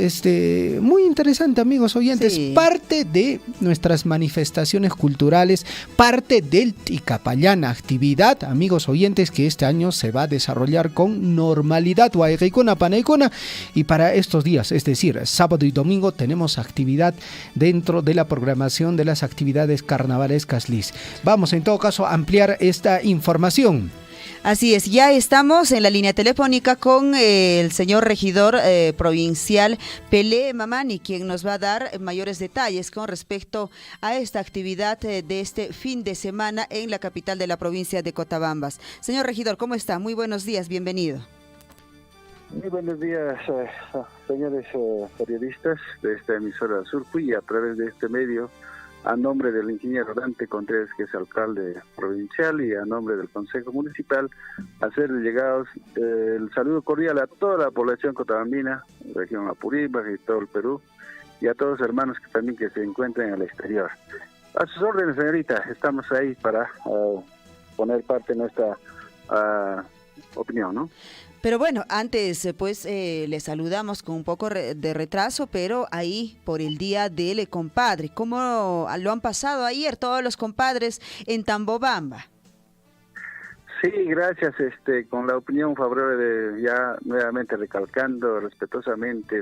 muy interesante, amigos oyentes. Sí. Parte de nuestras manifestaciones culturales, parte del Ticapayana, actividad, amigos oyentes, que este año se va a desarrollar con normalidad. Guayquicona, Panaicona. Y para estos días, es decir, sábado y domingo, tenemos actividad dentro de la programación de las actividades carnavalescas, Liz. Vamos, en todo caso, a ampliar esta información. Así es, ya estamos en la línea telefónica con el señor regidor provincial Pelé Mamani, quien nos va a dar mayores detalles con respecto a esta actividad de este fin de semana en la capital de la provincia de Cotabambas. Señor regidor, ¿cómo está? Muy buenos días, bienvenido. Muy buenos días, señores periodistas de esta emisora Surcuy, y a través de este medio, a nombre del ingeniero Dante Contreras, que es alcalde provincial, y a nombre del Consejo Municipal, hacerle llegados el saludo cordial a toda la población cotabambina, región Apurímac y todo el Perú, y a todos los hermanos que también que se encuentran en el exterior. A sus órdenes, señorita, estamos ahí para poner parte de nuestra opinión, ¿no? Pero bueno, antes pues le saludamos con un poco de retraso, pero ahí por el Día del Compadre. ¿Cómo lo han pasado ayer todos los compadres en Tambobamba? Sí, gracias, con la opinión favorable de, ya nuevamente recalcando respetuosamente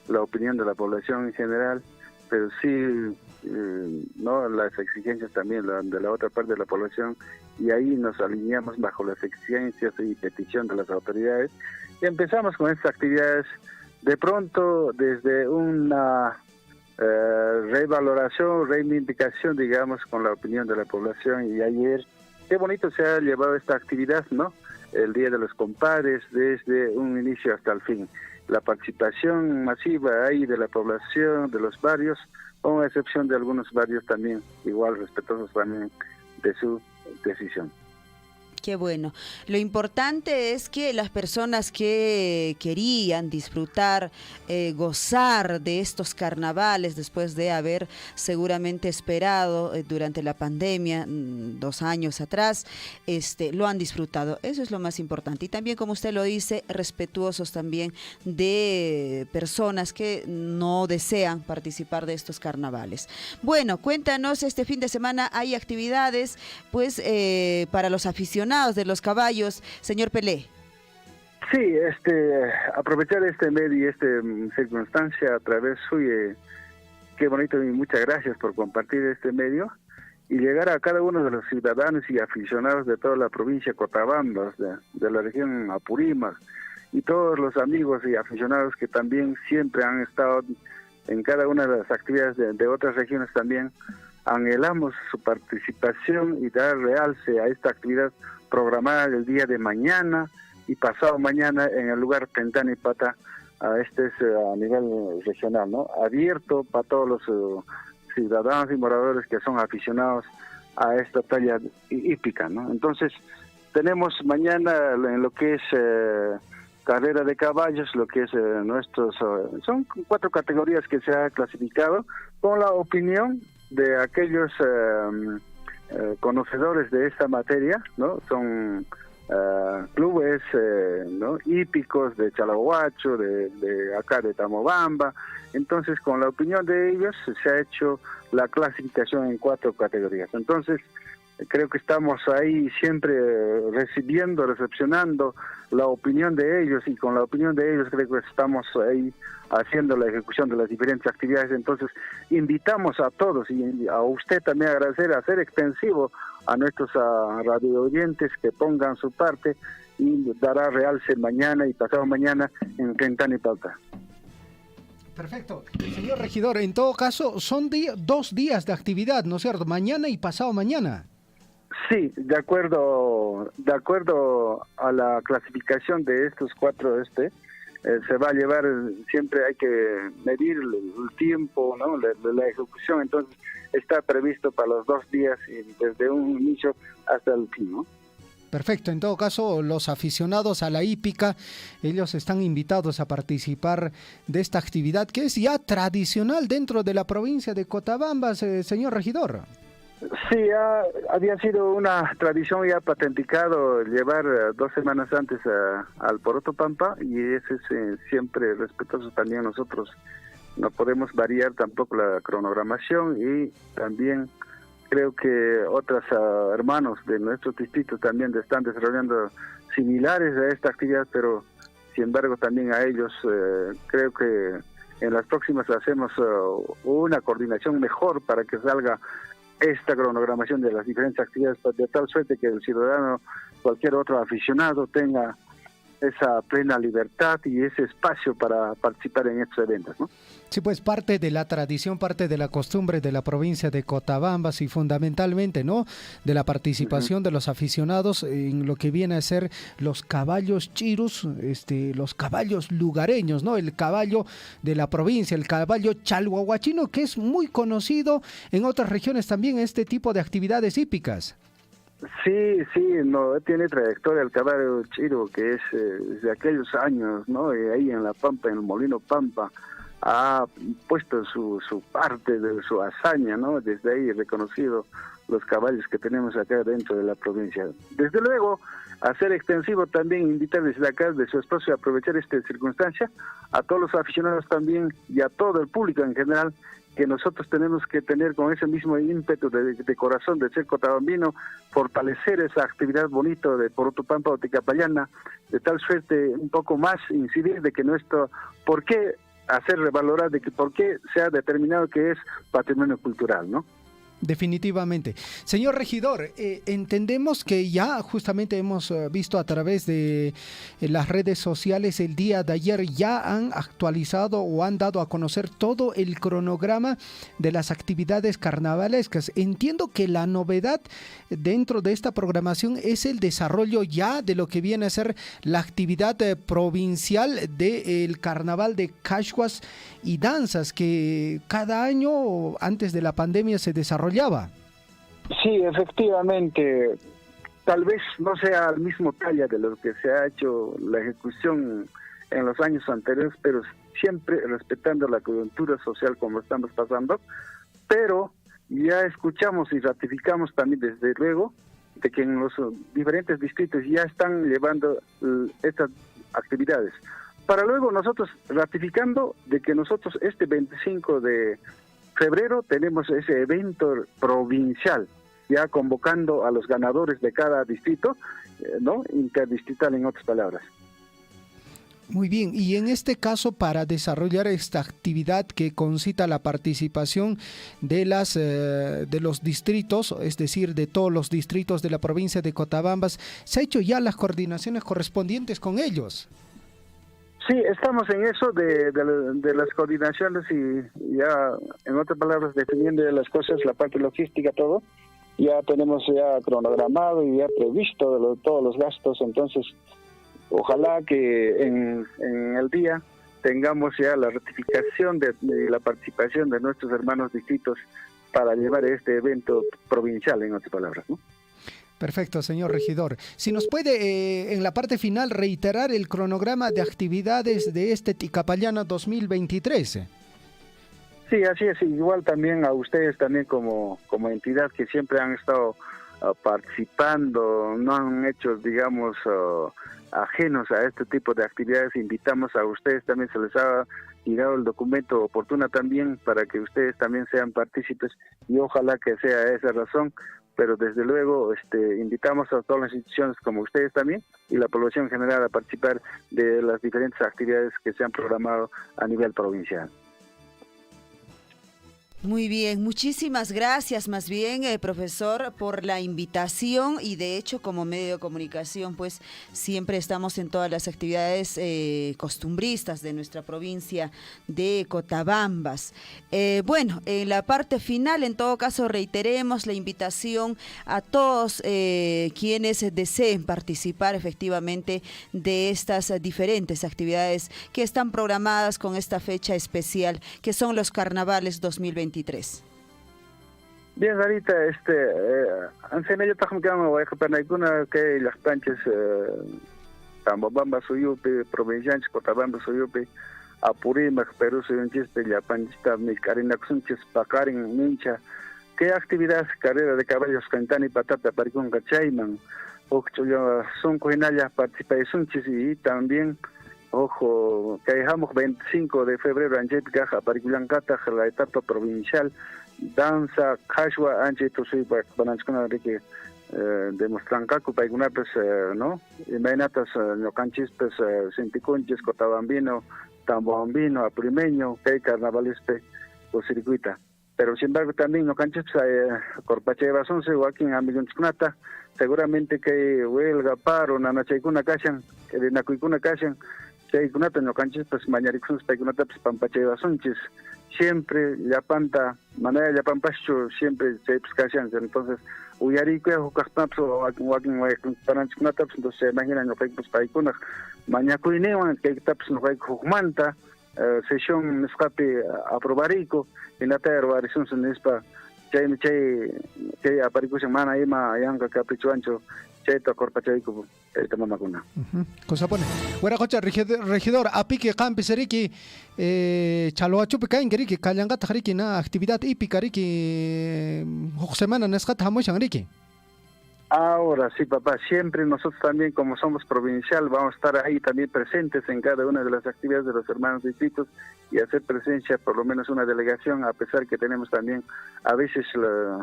la opinión de la población en general, pero sí, no las exigencias también de la otra parte de la población, y ahí nos alineamos bajo las exigencias y petición de las autoridades, y empezamos con estas actividades de pronto desde una revaloración, reivindicación, digamos, con la opinión de la población. Y ayer, qué bonito se ha llevado esta actividad, ¿no? El Día de los Compadres, desde un inicio hasta el fin. La participación masiva ahí de la población, de los barrios, con excepción de algunos barrios también, igual respetuosos también de su decisión. Qué bueno. Lo importante es que las personas que querían disfrutar, gozar de estos carnavales después de haber seguramente esperado durante la pandemia 2 años atrás, lo han disfrutado. Eso es lo más importante. Y también, como usted lo dice, respetuosos también de personas que no desean participar de estos carnavales. Bueno, cuéntanos, este fin de semana hay actividades pues para los aficionados de los caballos, señor Pelé. Sí, aprovechar este medio y esta circunstancia a través suyo, qué bonito, y muchas gracias por compartir este medio y llegar a cada uno de los ciudadanos y aficionados de toda la provincia de Cotabambas, de la región Apurímac, y todos los amigos y aficionados que también siempre han estado en cada una de las actividades de otras regiones también. Anhelamos su participación y dar realce a esta actividad programada el día de mañana y pasado mañana en el lugar Pentanipata. Este es a nivel regional, ¿no? Abierto para todos los ciudadanos y moradores que son aficionados a esta talla hípica, ¿no? Entonces, tenemos mañana en lo que es carrera de caballos, lo que es son 4 categorías que se ha clasificado con la opinión de aquellos conocedores de esta materia, ¿no? Son clubes ¿no? hípicos de Chalahuacho, de acá de Tamobamba. Entonces, con la opinión de ellos se ha hecho la clasificación en 4 categorías. Entonces, creo que estamos ahí siempre recepcionando la opinión de ellos, y con la opinión de ellos creo que estamos ahí haciendo la ejecución de las diferentes actividades. Entonces, invitamos a todos, y a usted también agradecer, a hacer extensivo a nuestros radio oyentes que pongan su parte, y dará realce mañana y pasado mañana en Quintana y Pauta. Perfecto. Señor regidor, en todo caso, son 2 días de actividad, ¿no es cierto? Mañana y pasado mañana. Sí, de acuerdo a la clasificación de estos 4, se va a llevar, siempre hay que medir el tiempo, ¿no? la ejecución. Entonces está previsto para los 2 días, y desde un inicio hasta el fin, ¿no? Perfecto, en todo caso, los aficionados a la hípica, ellos están invitados a participar de esta actividad que es ya tradicional dentro de la provincia de Cotabambas, señor regidor. Sí, había sido una tradición ya patenticado llevar 2 semanas antes al Poroto Pampa, y ese es siempre respetuoso también. Nosotros no podemos variar tampoco la cronogramación, y también creo que otros hermanos de nuestros distritos también están desarrollando similares a esta actividad, pero sin embargo también a ellos creo que en las próximas hacemos una coordinación mejor para que salga esta cronogramación de las diferentes actividades, de tal suerte que el ciudadano, cualquier otro aficionado, tenga esa plena libertad y ese espacio para participar en estos eventos, ¿no? Sí, pues parte de la tradición, parte de la costumbre de la provincia de Cotabambas, y fundamentalmente, ¿no?, de la participación de los aficionados en lo que viene a ser los caballos chirus, los caballos lugareños, ¿no? El caballo de la provincia, el caballo chalhuahuachino, que es muy conocido en otras regiones también, este tipo de actividades hípicas. Sí, no tiene trayectoria el caballo chiro, que es de aquellos años, ¿no? Ahí en la Pampa, en el Molino Pampa, ha puesto su parte de su hazaña, ¿no? Desde ahí reconocido los caballos que tenemos acá dentro de la provincia. Desde luego, hacer extensivo también, invitar desde acá, de su espacio, a aprovechar esta circunstancia, a todos los aficionados también, y a todo el público en general, que nosotros tenemos que tener con ese mismo ímpetu de corazón de ser cotabambino, fortalecer esa actividad bonita de Poroto Pampa o Ticapayana, de tal suerte un poco más incidir de que ¿por qué hacer revalorar de que por qué se ha determinado que es patrimonio cultural, ¿no? Definitivamente. Señor regidor, entendemos que ya justamente hemos visto a través de las redes sociales el día de ayer, ya han actualizado o han dado a conocer todo el cronograma de las actividades carnavalescas. Entiendo que la novedad dentro de esta programación es el desarrollo ya de lo que viene a ser la actividad provincial del carnaval de cachuas y danzas, que cada año antes de la pandemia se desarrollaba. Sí, efectivamente, tal vez no sea al mismo talla de lo que se ha hecho la ejecución en los años anteriores, pero siempre respetando la coyuntura social como estamos pasando, pero ya escuchamos y ratificamos también desde luego de que en los diferentes distritos ya están llevando estas actividades. Para luego nosotros ratificando de que nosotros este 25 de febrero tenemos ese evento provincial, ya convocando a los ganadores de cada distrito, ¿no? Interdistrital, en otras palabras. Muy bien, y en este caso, para desarrollar esta actividad que concita la participación de los distritos, es decir, de todos los distritos de la provincia de Cotabambas, ¿se ha hecho ya las coordinaciones correspondientes con ellos? Sí, estamos en eso de las coordinaciones, y ya, en otras palabras, definiendo las cosas, la parte logística, todo. Ya tenemos ya cronogramado y ya previsto todos los gastos. Entonces, ojalá que en el día tengamos ya la ratificación de la participación de nuestros hermanos distritos para llevar este evento provincial, en otras palabras, ¿no? Perfecto, señor regidor. Si nos puede, en la parte final, reiterar el cronograma de actividades de este Ticapayana 2023. Sí, así es. Igual también a ustedes también como entidad que siempre han estado participando, no han hecho, digamos, ajenos a este tipo de actividades. Invitamos a ustedes también, se les ha tirado el documento oportuno también para que ustedes también sean partícipes y ojalá que sea esa razón. Pero desde luego invitamos a todas las instituciones como ustedes también y la población en general a participar de las diferentes actividades que se han programado a nivel provincial. Muy bien, muchísimas gracias más bien, profesor, por la invitación y de hecho como medio de comunicación pues siempre estamos en todas las actividades costumbristas de nuestra provincia de Cotabambas. Bueno, en la parte final en todo caso reiteremos la invitación a todos quienes deseen participar efectivamente de estas diferentes actividades que están programadas con esta fecha especial que son los carnavales 2023. Bien, Sarita, antes yo también voy a pedir que las planchas Tambobamba Suyupi, Provinciantes, Cotabamba Suyupi, Apurímac, Perú Suyunchis, la panchita, mi carina Xunchis, Pacarin, Mincha, ¿qué actividades, carrera de caballos, cantani, patata, paricón, cachayman? Son coinallas, participa de Sunchis y también ojo, que dejamos 25 de febrero en Jetcaja, Paricuyancata, la etapa provincial, danza, Kashwa, Anche, Tosui, Banachkuna, Ricky, demuestran Kaku, Paiguna, pues, ¿no? Imaginatas, no canchis, pues, Sinticunchis, Cotabambino, Tambobambino, Aprimeño, que hay carnavales, o circuita. Pero sin embargo, también no canchis, Corpache de Basonce, Joaquín, Amigunchkunata, seguramente que huelga, paro, Nanachaikuna Kashan, que de Nakuikuna Kashan, Chaikunata no canchis, pues mañaricus, Paikunata, pues Pampache Sunchis, siempre Yapanta, manera Yapampacho, siempre se cashan, entonces, Uyarique, Jucastaps, o Panachkunata, entonces se imaginan, no pues Paikuna, Mañacuinewan, que taps no hay Jumanta, sesión escape aprobarico, en la tierra, variación en Espa, Chay, aparico semana, Ima, Yanga, Caprichuancho, Chay, Corpachaico, Tamamacuna. Cosa pone. Buena cocha, regidor, apique, campi, seriki, chaloachupe, caingeriki, calangata, riki, na, actividad hípica, riki, semana, nescat, hamoyan, riki. Ahora sí, papá, siempre nosotros también, como somos provincial, vamos a estar ahí también presentes en cada una de las actividades de los hermanos distritos y hacer presencia, por lo menos una delegación, a pesar que tenemos también a veces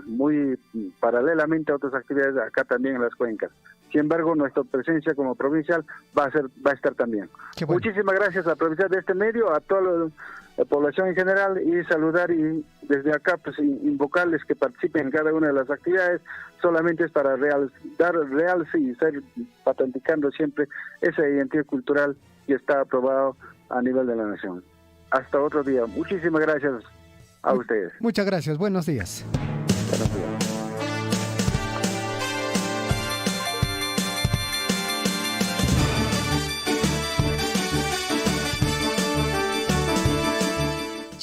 muy paralelamente a otras actividades acá también en las cuencas. Sin embargo, nuestra presencia como provincial va a estar también. Bueno. Muchísimas gracias a aprovechar de este medio, a toda la población en general y saludar y desde acá pues invocarles que participen en cada una de las actividades, solamente es para dar realce y estar patenticando siempre esa identidad cultural que está aprobado a nivel de la nación. Hasta otro día. Muchísimas gracias a ustedes. Muchas gracias. Buenos días. Buenos días.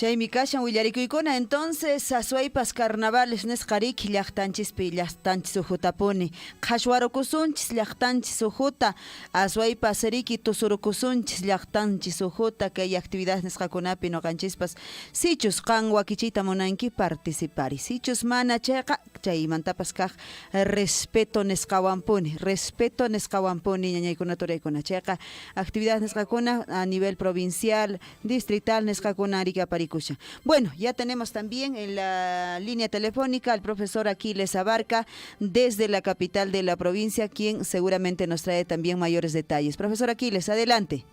Chaymi kashan willarikuykuna entonces aswaypas carnavales nesqariki llaqtanchispi llaqtanchis ujutapuni qhashwarukusunchis llaqtanchis ujuta aswaypas riki tusurukusunchis llaqtanchis ujuta kay actividades nesqakunapi noqanchispas sichus qan wakichiyta munanki participari sichus mana chayqa chaymantapas kaq respeto nesqawanpuni ñañaykuna turaykuna chayqa actividades nesqakuna a nivel provincial distrital nesqakuna riki aparikuy. Bueno, ya tenemos también en la línea telefónica al profesor Aquiles Abarca desde la capital de la provincia, quien seguramente nos trae también mayores detalles. Profesor Aquiles, adelante.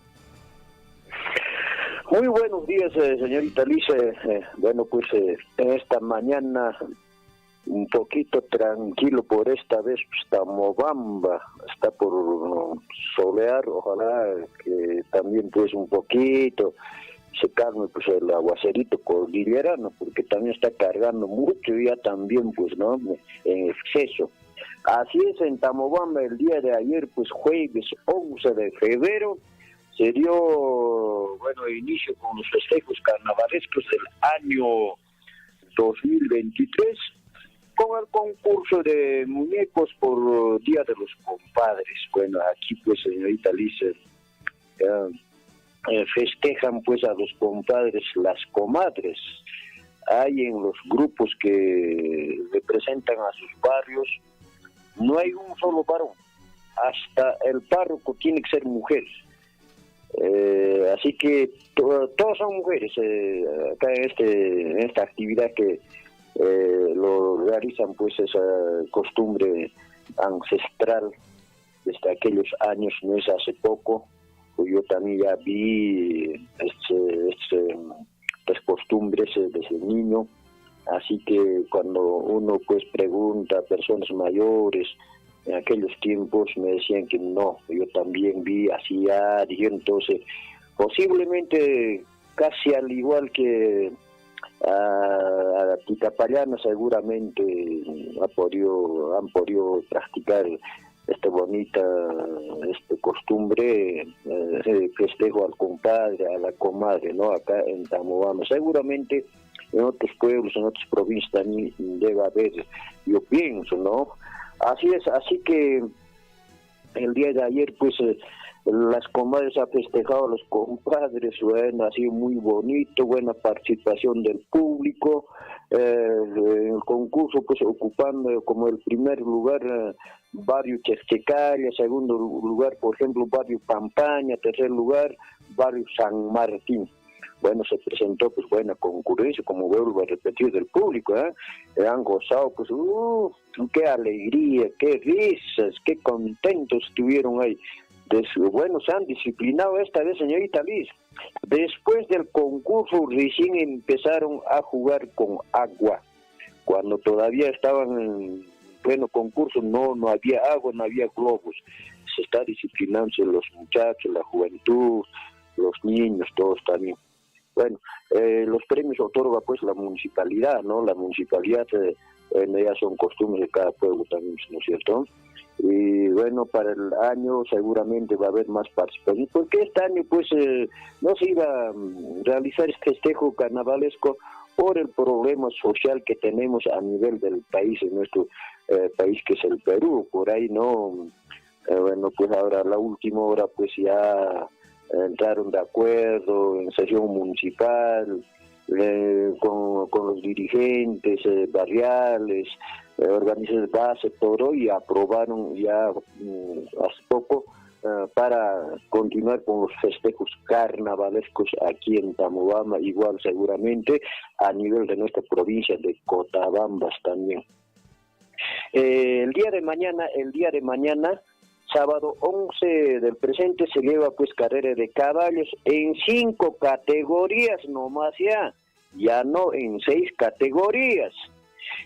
Muy buenos días, señorita Lice. Bueno, pues en esta mañana un poquito tranquilo por esta vez, Tambobamba está por solear, ojalá que también pues un poquito secarme pues el aguacerito cordillerano, porque también está cargando mucho ya también pues no en exceso. Así es, en Tambobamba el día de ayer, pues jueves 11 de febrero, se dio inicio con los festejos carnavalescos del año 2023, con el concurso de muñecos por Día de los Compadres. Bueno, aquí pues, señorita Liz, festejan pues a los compadres las comadres. Hay en los grupos que representan a sus barrios, no hay un solo varón, hasta el párroco tiene que ser mujer. Así que todos son mujeres acá en esta actividad que lo realizan, pues esa costumbre ancestral desde aquellos años, no es hace poco. Pues yo también ya vi estas costumbres desde niño, así que cuando uno pues pregunta a personas mayores en aquellos tiempos me decían que no, yo también vi así ya, dije, entonces posiblemente casi al igual que a Titapayana seguramente han podido practicar esta bonita costumbre, festejo al compadre, a la comadre, ¿no? Acá en Tamoama. Seguramente en otros pueblos, en otras provincias también debe haber, yo pienso, ¿no? Así es, así que el día de ayer, pues, las comadres han festejado a los compadres, bueno, ha sido muy bonito, buena participación del público, en el concurso, pues, ocupando como el primer lugar barrio Chesquecalla, segundo lugar, por ejemplo, barrio Pampaña, tercer lugar, barrio San Martín. Bueno, se presentó pues buena concurrencia, como vuelvo a repetir, del público, han gozado, pues, qué alegría, qué risas, qué contentos estuvieron ahí. Bueno, se han disciplinado esta vez, señorita Liz. Después del concurso recién empezaron a jugar con agua. Cuando todavía estaban en pleno concurso no había agua, no había globos. Se está disciplinándose los muchachos, la juventud, los niños, todos también. Bueno, los premios otorga pues la municipalidad, ¿no? La municipalidad ya son costumbres de cada pueblo también, ¿no es cierto? Y bueno, para el año seguramente va a haber más participación, porque este año pues no se iba a realizar este festejo carnavalesco por el problema social que tenemos a nivel del país, en nuestro país que es el Perú. Por ahí no, bueno, pues ahora a la última hora pues ya entraron de acuerdo en sesión municipal con los dirigentes barriales, organizaciones de base, todo, y aprobaron ya hace poco para continuar con los festejos carnavalescos aquí en Tamoama, igual seguramente a nivel de nuestra provincia de Cotabambas también. El día de mañana, sábado 11 del presente, se lleva pues carrera de caballos en 5 categorías nomás ya no en 6 categorías.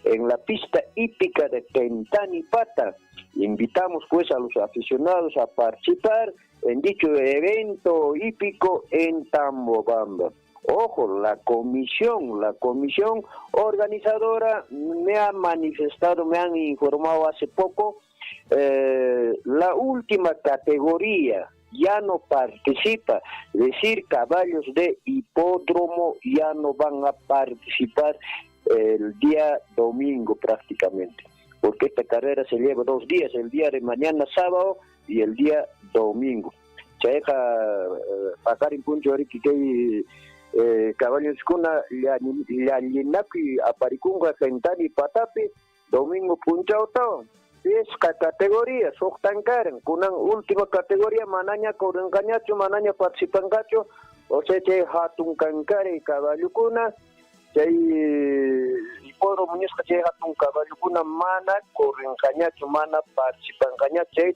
En la pista hípica de Tentanipata, invitamos pues a los aficionados a participar en dicho evento hípico en Tambobamba. Ojo, la comisión organizadora me han informado hace poco, la última categoría ya no participa, es decir, caballos de hipódromo ya no van a participar el día domingo prácticamente, porque esta carrera se lleva 2 días, el día de mañana sábado y el día domingo. Se deja pasar en punto ahorita que caballos con la linapi aparicunga Tentani Patapi domingo punchao todo. 10 categorías, octancaran, con una última categoría, manaña correncañacho, manaña participancacho, o sea, che hatun cancare y caballo cuna, che hipódromo muñez che hatun caballo cuna, mana correncañacho, mana participancañacho, che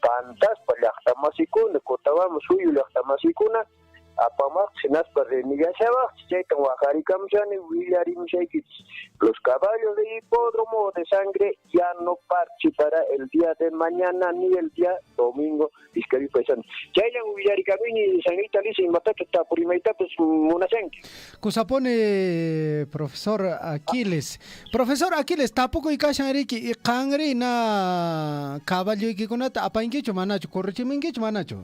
pantas para llaqtamasicuna, Cotabamba suyo llaqtamasicuna, apamaq sinas para remigasaba, chaytan huajaricamchani, willarimshaykichis. Los caballos de hipódromo de sangre ya no participará el día de mañana ni el día domingo. Iscari paisan. Chayan willaricamini sanita lisa y matato tapurimaita pues munasenki. Kusapone profesor Aquiles. Profesor Aquiles, tampoco y kashanriki y kangri na caballo y que conata apainquecho manacho, correchimenquecho manacho.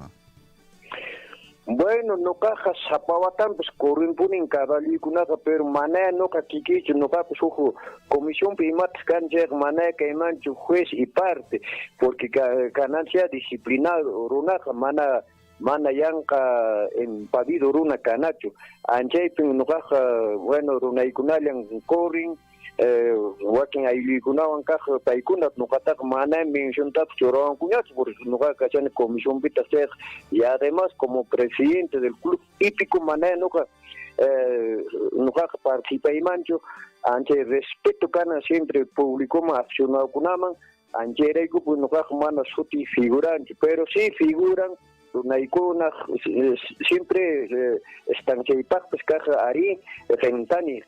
Bueno, no caja zapawatan pues corren punin caballo kunaka pero maná no ka kikicho no ka pues ojo comisión primat canje maná que manchu juez y parte porque ganancia disciplinar runaka mana yanka en pavido runa canacho anche no caja bueno runa ikunalian corrin wakin ayli kunawan caja paikunat no kata mana mention tap choroan kunyat por no caja chane comisión pita ser y además como presidente del club hípico mana no caja participa y mancho ante respeto cana siempre público más accionado kunaman ante rego pues no caja mana suti figurante pero sí figuran Naikuna siempre están que pues caja ari Fentani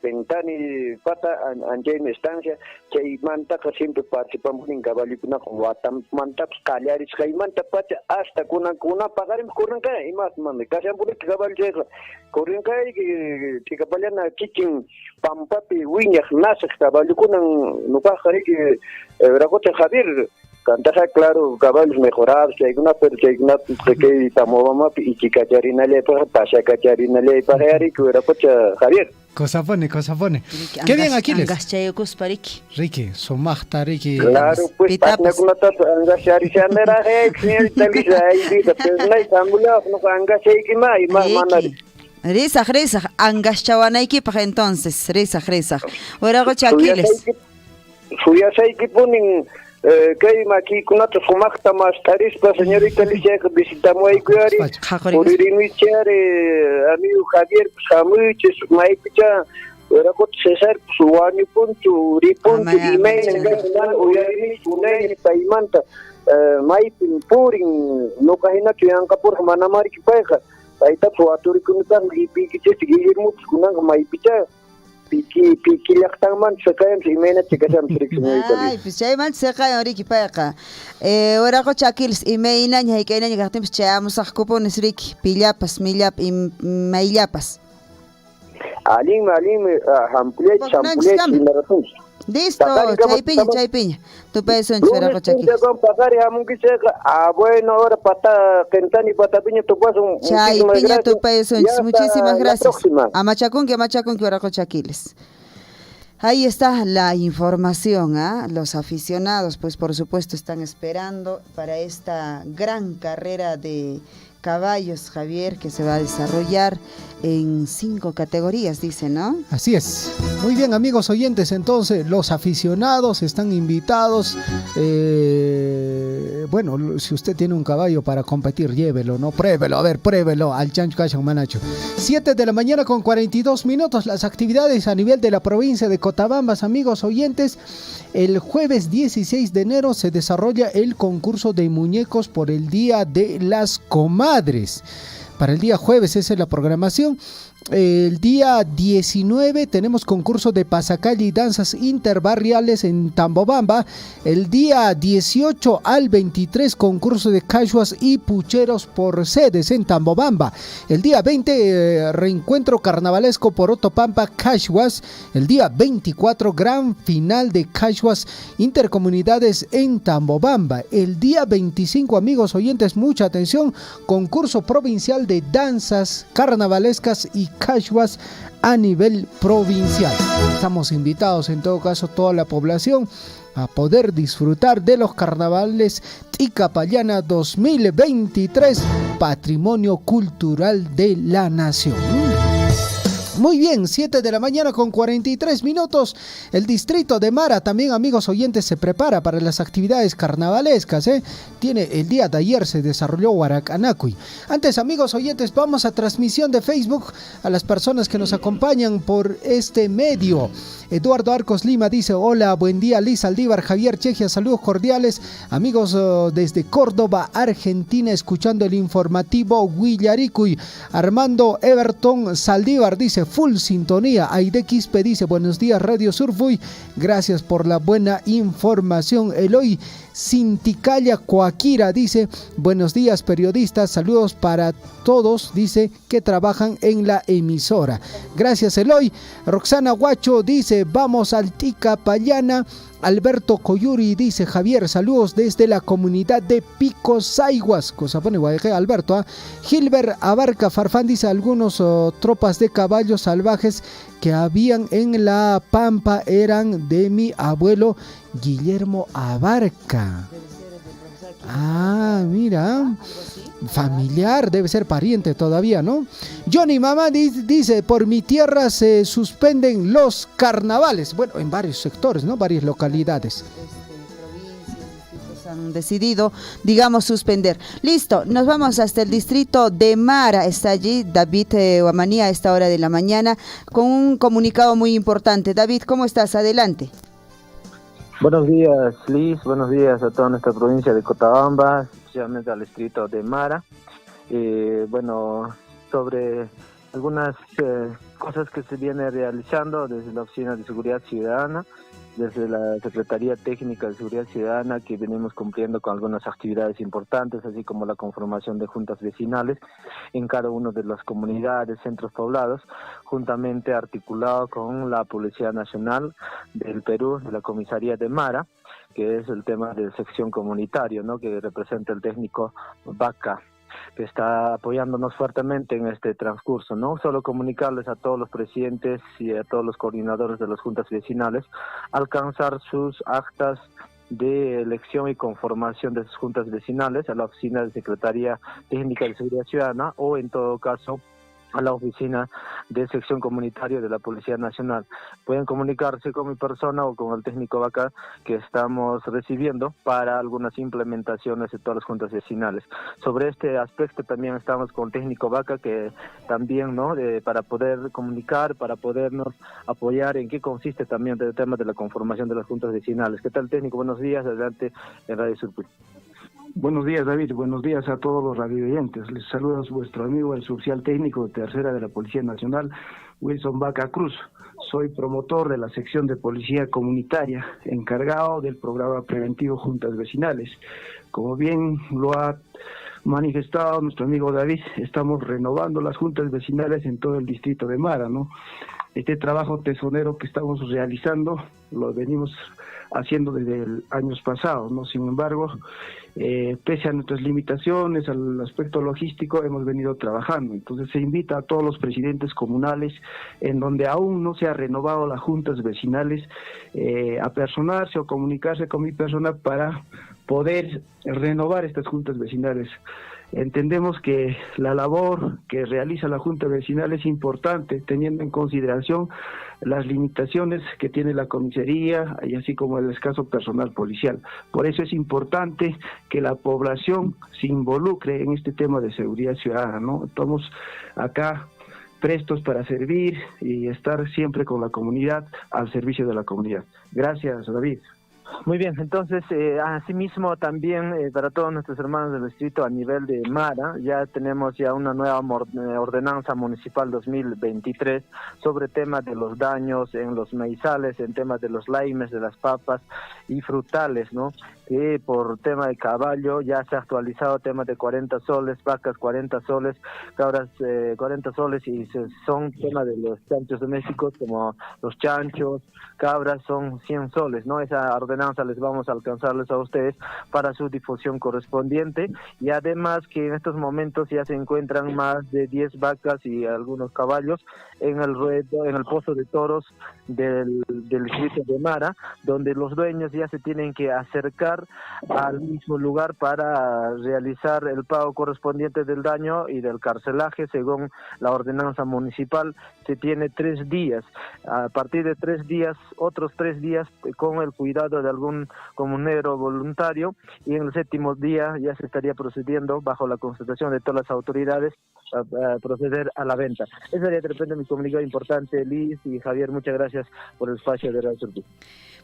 pata en estancia que manta siempre participamos en caballicuna como atam manta calaris que manta pata hasta kuna pagarem corren cae y más mame casi han puesto caballo corren cae que cabalana kicking pampapi wiña nasa caballicuna no pajaré que racote Javier cantaja claro caballos mejorados que hay una que tamobama y chicacharina le pasa cacharina le para que era pocha Javier cosa pone qué bien Aquiles Ricky somachta Ricky claro pues patna kuna ta angashari chandera señorita Lisa ahí pues no hay tambula no angashai que más manari Risa angashawanaiki para entonces risa ahora gocha Aquiles suya sai que ponen que aquí con otro fumacta más tarispa señorita Alicia que visitamos ahí cuari por ir iniciar amigo Javier Samuches Maipicha era con César Suani punto ripunto email en general o ya ini sunai paimanta Maipin puring no kahina que angka por mana mari kipaika taita suatu rikunutan lipi kice sigirmu kunang Maipicha Piki yaktaman sekayam si mena chikasam señorita. Ay, pues ya man sekay ori kipayaka. Ora ko chakils imeina nya hikaina nya gatim chayamos akupon isrik pillapas millap maillapas. Alim hamplet inaratun. Listo, chaypiña. Tu peso en chera ko chakils. Con pasar hamun que bueno, ahora pata kentani pata piña tu paso. Chaypiña tu peso, muchísimas gracias. Amachacun que ora ko chakils. Ahí está la información, los aficionados pues por supuesto están esperando para esta gran carrera de caballos, Javier, que se va a desarrollar en 5 categorías, dice, ¿no? Así es. Muy bien, amigos oyentes, entonces los aficionados están invitados. Bueno, si usted tiene un caballo para competir, llévelo, ¿no? Pruébelo al Chancho Cachan Manacho. 7 de la mañana con 42 minutos, las actividades a nivel de la provincia de Cotabambas, amigos oyentes. El jueves 16 de enero se desarrolla el concurso de muñecos por el Día de las Comadres. Para el día jueves esa es la programación. El día 19 tenemos concurso de pasacalle y danzas interbarriales en Tambobamba. El día 18 al 23 concurso de cachuas y pucheros por sedes en Tambobamba. El día 20 reencuentro carnavalesco por Otopampa cachuas. El día 24 gran final de cachuas intercomunidades en Tambobamba. El día 25, amigos oyentes, mucha atención, concurso provincial de danzas carnavalescas y cachuas a nivel provincial. Estamos invitados en todo caso toda la población a poder disfrutar de los carnavales Ticapayana 2023, Patrimonio Cultural de la Nación. Muy bien, 7 de la mañana con 43 minutos. El distrito de Mara también, amigos oyentes, se prepara para las actividades carnavalescas. Tiene el día de ayer se desarrolló Huaracanacuy. Antes, amigos oyentes, vamos a transmisión de Facebook a las personas que nos acompañan por este medio. Eduardo Arcos Lima dice: hola, buen día, Liz Aldívar, Javier Chejia, saludos cordiales. Amigos desde Córdoba, Argentina, escuchando el informativo Huillaricuy. Armando Everton Saldívar dice: full sintonía. Aide Quispe dice: buenos días, Radio Surfuy, gracias por la buena información. Eloy Cinticaya Coaquira, dice, buenos días periodistas, saludos para todos, dice, que trabajan en la emisora. Gracias, Eloy. Roxana Guacho dice, vamos al Tica Payana. Alberto Coyuri dice, Javier, saludos desde la comunidad de Pico Saiguas. Cosa pone Guayaquil, Alberto. Gilbert Abarca Farfán dice, algunos tropas de caballos salvajes que habían en la Pampa eran de mi abuelo Guillermo Abarca. Ah, mira, familiar, debe ser pariente todavía, ¿no? Johnny Mamá dice, por mi tierra se suspenden los carnavales. Bueno, en varios sectores, ¿no? Varias localidades. Han decidido, digamos, suspender. Listo, nos vamos hasta el distrito de Mara. Está allí David Guamanía a esta hora de la mañana con un comunicado muy importante. David, ¿cómo estás? Adelante. Buenos días, Liz. Buenos días a toda nuestra provincia de Cochabamba, especialmente al distrito de Mara. Bueno, sobre algunas cosas que se viene realizando desde la Oficina de Seguridad Ciudadana, desde la Secretaría Técnica de Seguridad Ciudadana, que venimos cumpliendo con algunas actividades importantes, así como la conformación de juntas vecinales en cada una de las comunidades, centros poblados, juntamente articulado con la Policía Nacional del Perú, de la Comisaría de Mara, que es el tema de sección comunitario, ¿no?, que representa el técnico Vaca, que está apoyándonos fuertemente en este transcurso, ¿no? Solo comunicarles a todos los presidentes y a todos los coordinadores de las juntas vecinales alcanzar sus actas de elección y conformación de sus juntas vecinales a la Oficina de Secretaría Técnica de Seguridad Ciudadana o, en todo caso, a la Oficina de Sección Comunitaria de la Policía Nacional. Pueden comunicarse con mi persona o con el técnico Vaca, que estamos recibiendo para algunas implementaciones de todas las juntas vecinales. Sobre este aspecto también estamos con el técnico Vaca, que también, ¿no?, para poder comunicar, para podernos apoyar en qué consiste también el tema de la conformación de las juntas vecinales. ¿Qué tal, técnico? Buenos días, adelante en Radio Surpri. Buenos días, David. Buenos días a todos los radioyentes. Les saluda vuestro amigo, el suboficial técnico de tercera de la Policía Nacional, Wilson Vaca Cruz. Soy promotor de la sección de Policía Comunitaria, encargado del programa preventivo Juntas Vecinales. Como bien lo ha manifestado nuestro amigo David, estamos renovando las juntas vecinales en todo el distrito de Mara, ¿no? Este trabajo tesonero que estamos realizando lo venimos haciendo desde años pasados, ¿no? Sin embargo, pese a nuestras limitaciones, al aspecto logístico, hemos venido trabajando. Entonces se invita a todos los presidentes comunales, en donde aún no se ha renovado las juntas vecinales, a personarse o comunicarse con mi persona para poder renovar estas juntas vecinales. Entendemos que la labor que realiza la Junta Vecinal es importante, teniendo en consideración las limitaciones que tiene la comisaría y así como el escaso personal policial. Por eso es importante que la población se involucre en este tema de seguridad ciudadana, ¿no? Estamos acá prestos para servir y estar siempre con la comunidad, al servicio de la comunidad. Gracias, David. Muy bien, entonces, asimismo también para todos nuestros hermanos del distrito a nivel de Mara, ya tenemos ya una nueva ordenanza municipal 2023 sobre temas de los daños en los maizales, en temas de los laimes, de las papas y frutales, ¿no? Que por tema de caballo ya se ha actualizado temas de 40 soles, vacas 40 soles, cabras 40 soles y son temas de los chanchos domésticos como los chanchos, cabras son 100 soles, ¿no? Esa ordenanza les vamos a alcanzarles a ustedes para su difusión correspondiente y además que en estos momentos ya se encuentran más de 10 vacas y algunos caballos en el ruedo, en el pozo de toros del distrito de Mara, donde los dueños ya se tienen que acercar al mismo lugar para realizar el pago correspondiente del daño y del carcelaje. Según la ordenanza municipal, se tiene 3 días. A partir de 3 días, otros 3 días con el cuidado de algún comunero voluntario, y en el 7º día ya se estaría procediendo bajo la constatación de todas las autoridades a proceder a la venta. Ese sería de repente mi comunicado importante. Liz y Javier, muchas gracias por el espacio de Radio Surpri.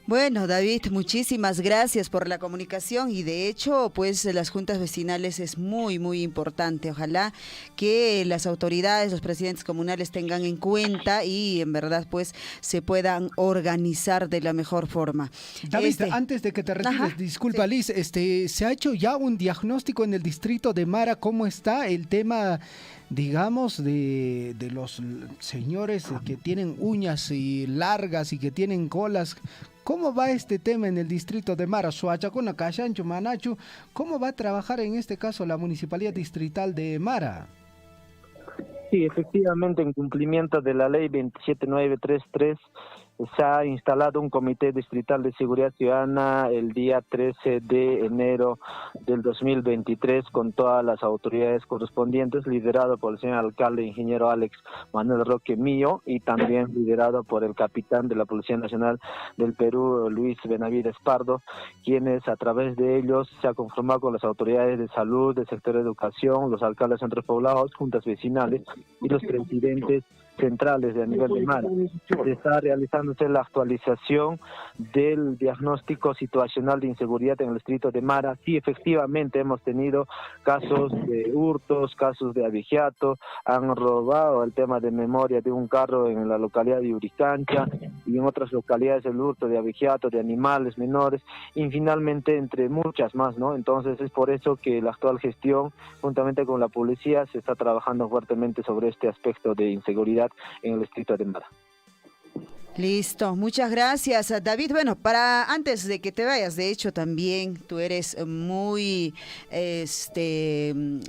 Bueno, David, muchísimas gracias por la comunicación y de hecho, pues las juntas vecinales es muy, muy importante. Ojalá que las autoridades, los presidentes comunales tengan en cuenta y en verdad pues se puedan organizar de la mejor forma. David, antes de que te retires, disculpa, sí. Liz, ¿se ha hecho ya un diagnóstico en el distrito de Mara? ¿Cómo está el tema, digamos, de los señores que tienen uñas y largas y que tienen colas? ¿Cómo va este tema en el distrito de Mara? Suachacuna, Caxancho, Manachu, ¿cómo va a trabajar en este caso la Municipalidad Distrital de Mara? Sí, efectivamente, en cumplimiento de la ley 27933, se ha instalado un comité distrital de seguridad ciudadana el día 13 de enero del 2023 con todas las autoridades correspondientes, liderado por el señor alcalde ingeniero Alex Manuel Roque Mío y también liderado por el capitán de la Policía Nacional del Perú, Luis Benavides Pardo, quienes a través de ellos se ha conformado con las autoridades de salud, del sector de educación, los alcaldes de centros poblados, juntas vecinales y los presidentes centrales de a nivel de Mara. Se está realizándose la actualización del diagnóstico situacional de inseguridad en el distrito de Mara. Sí, efectivamente hemos tenido casos de hurtos, casos de abigeato, han robado el tema de memoria de un carro en la localidad de Uricancha y en otras localidades el hurto de abigeato, de animales menores y finalmente entre muchas más, ¿no? Entonces es por eso que la actual gestión, juntamente con la policía, se está trabajando fuertemente sobre este aspecto de inseguridad en el distrito de Mara. Listo, muchas gracias, David. Bueno, antes de que te vayas, de hecho también tú eres muy,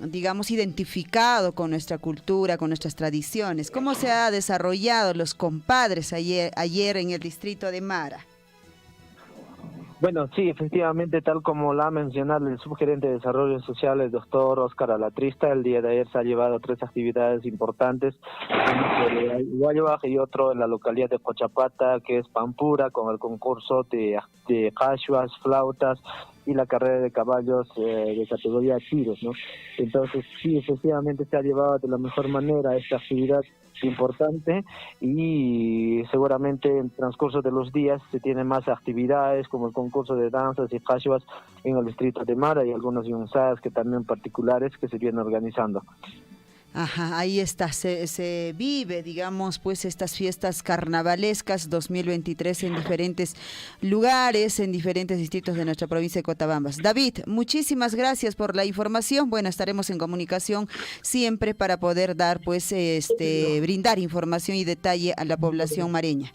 digamos, identificado con nuestra cultura, con nuestras tradiciones. ¿Cómo se ha desarrollado los compadres ayer en el distrito de Mara? Bueno, sí, efectivamente, tal como lo ha mencionado el subgerente de Desarrollo Social, el doctor Óscar Alatrista, el día de ayer se ha llevado 3 actividades importantes, uno en Guayabaje y otro en la localidad de Cochapata, que es Pampura, con el concurso de cachuas, flautas y la carrera de caballos de categoría tiros, ¿no? Entonces, sí, efectivamente se ha llevado de la mejor manera esta actividad importante y seguramente en el transcurso de los días se tienen más actividades como el concurso de danzas y cachuas en el distrito de Mara y algunas yunzadas que también particulares que se vienen organizando. Ajá, ahí está, se vive, digamos, pues estas fiestas carnavalescas 2023 en diferentes lugares, en diferentes distritos de nuestra provincia de Cotabambas. David, muchísimas gracias por la información. Bueno, estaremos en comunicación siempre para poder dar, pues, brindar información y detalle a la población mareña.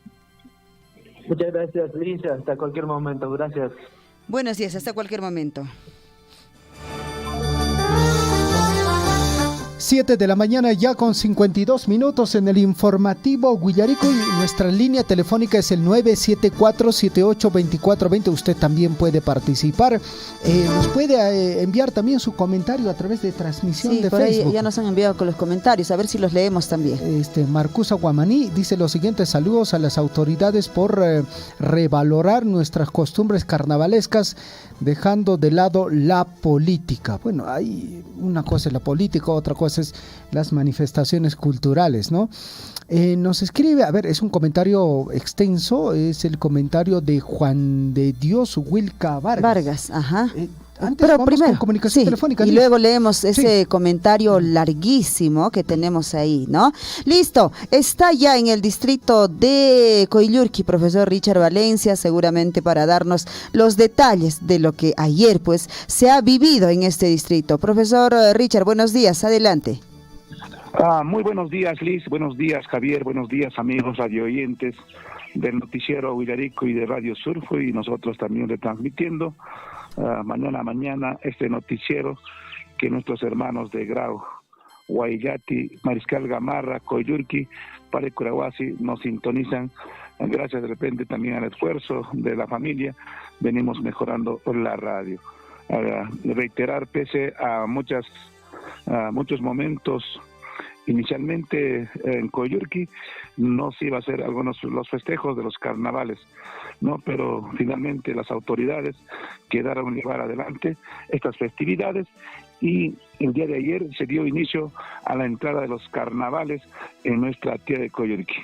Muchas gracias, Lisa. Hasta cualquier momento. Gracias. Buenos días, hasta cualquier momento. 7 de la mañana ya con 52 minutos en el informativo Huillarico y nuestra línea telefónica es el 974-78-2420. Usted también puede participar. Nos puede enviar también su comentario a través de transmisión de Facebook. Ya nos han enviado con los comentarios, a ver si los leemos también. Marcusa Guamaní dice los siguientes: saludos a las autoridades por revalorar nuestras costumbres carnavalescas, dejando de lado la política. Bueno, hay una cosa es la política, otra cosa es las manifestaciones culturales, ¿no? Nos escribe, a ver, es un comentario extenso, es el comentario de Juan de Dios Wilca Vargas. Ajá. Antes pero primero, con comunicación telefónica. Y luego leemos ese comentario larguísimo que tenemos ahí, ¿no? Listo, está ya en el distrito de Coyllurqui, profesor Richard Valencia, seguramente para darnos los detalles de lo que ayer, pues, se ha vivido en este distrito. Profesor Richard, buenos días, adelante. Muy buenos días, Liz, buenos días, Javier, buenos días, amigos radioyentes del noticiero Huillarico y de Radio Surfo, y nosotros también retransmitiendo mañana a mañana este noticiero que nuestros hermanos de Grau, Guayllati, Mariscal Gamarra, Coyllurqui, Pare Curahuasi nos sintonizan. Gracias de repente también al esfuerzo de la familia, venimos mejorando la radio. Reiterar, pese a muchos momentos, inicialmente en Coyllurqui no se iba a hacer los festejos de los carnavales, ¿no? Pero finalmente las autoridades quedaron llevar adelante estas festividades y el día de ayer se dio inicio a la entrada de los carnavales en nuestra tierra de Coyllurqui.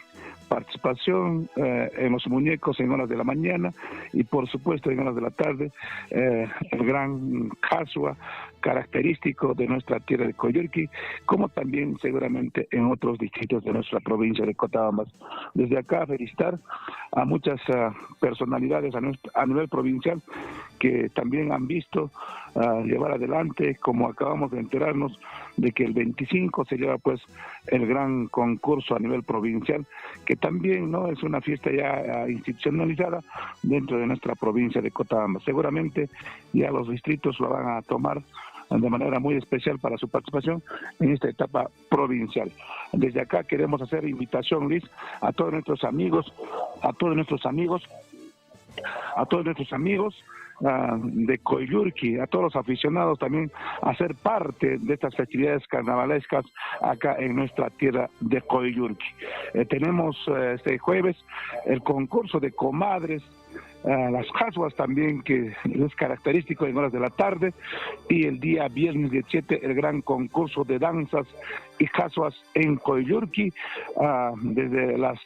participación en los muñecos en horas de la mañana y por supuesto en horas de la tarde el gran casua característico de nuestra tierra de Coyurqui, como también seguramente en otros distritos de nuestra provincia de Cotabambas. Desde acá felicitar a muchas personalidades a nivel provincial que también han visto llevar adelante, como acabamos de enterarnos de que el 25 se lleva pues el gran concurso a nivel provincial, que también no es una fiesta ya institucionalizada dentro de nuestra provincia de Cotabambas. Seguramente ya los distritos lo van a tomar de manera muy especial para su participación en esta etapa provincial. Desde acá queremos hacer invitación, Liz, a todos nuestros amigos de Coyurqui, a todos los aficionados también a ser parte de estas festividades carnavalescas acá en nuestra tierra de Coyurqui. Tenemos este jueves el concurso de comadres, las jasuas también, que es característico en horas de la tarde, y el día viernes 17 el gran concurso de danzas y jasuas en Coyurqui desde las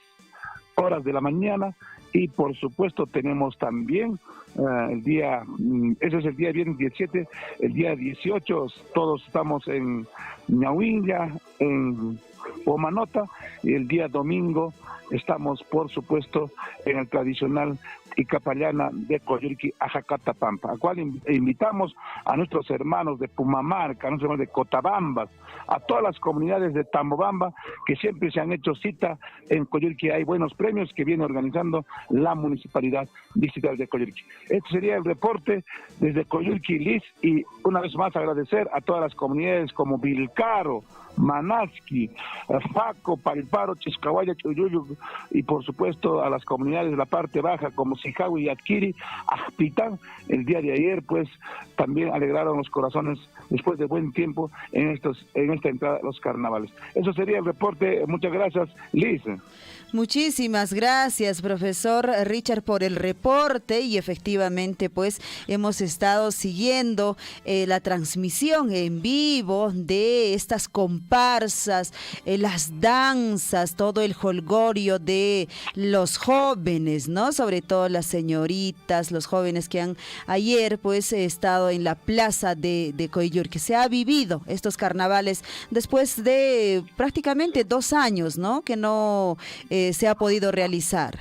horas de la mañana. Y por supuesto tenemos también ese es el día viernes 17, el día 18 todos estamos en Ñauilla, en Pomanota, y el día domingo estamos por supuesto en el tradicional Icapayana de Coyurqui, Ajacatapampa, a cual invitamos a nuestros hermanos de Pumamarca, a nuestros hermanos de Cotabambas, a todas las comunidades de Tambobamba que siempre se han hecho cita en Coyurqui. Hay buenos premios que viene organizando la Municipalidad Distrital de Coyurqui. Este sería el reporte desde Coyurqui, Liz, y una vez más agradecer a todas las comunidades como Vilcaro, Manasqui, Faco, Palparo, Chiscahuaya, Chuyuyu, y por supuesto a las comunidades de la parte baja como Sijawi y Adquiri, Ajpitán. El día de ayer pues también alegraron los corazones después de buen tiempo en esta entrada a los carnavales. Eso sería el reporte. Muchas gracias, Liz. Muchísimas gracias, profesor Richard, por el reporte, y efectivamente pues hemos estado siguiendo la transmisión en vivo de estas comparsas, las danzas, todo el jolgorio de los jóvenes, ¿no? Sobre todo las señoritas, los jóvenes que han ayer pues estado en la plaza de Coyurqui. Se ha vivido estos carnavales después de prácticamente 2 años, ¿no? Que no se ha podido realizar.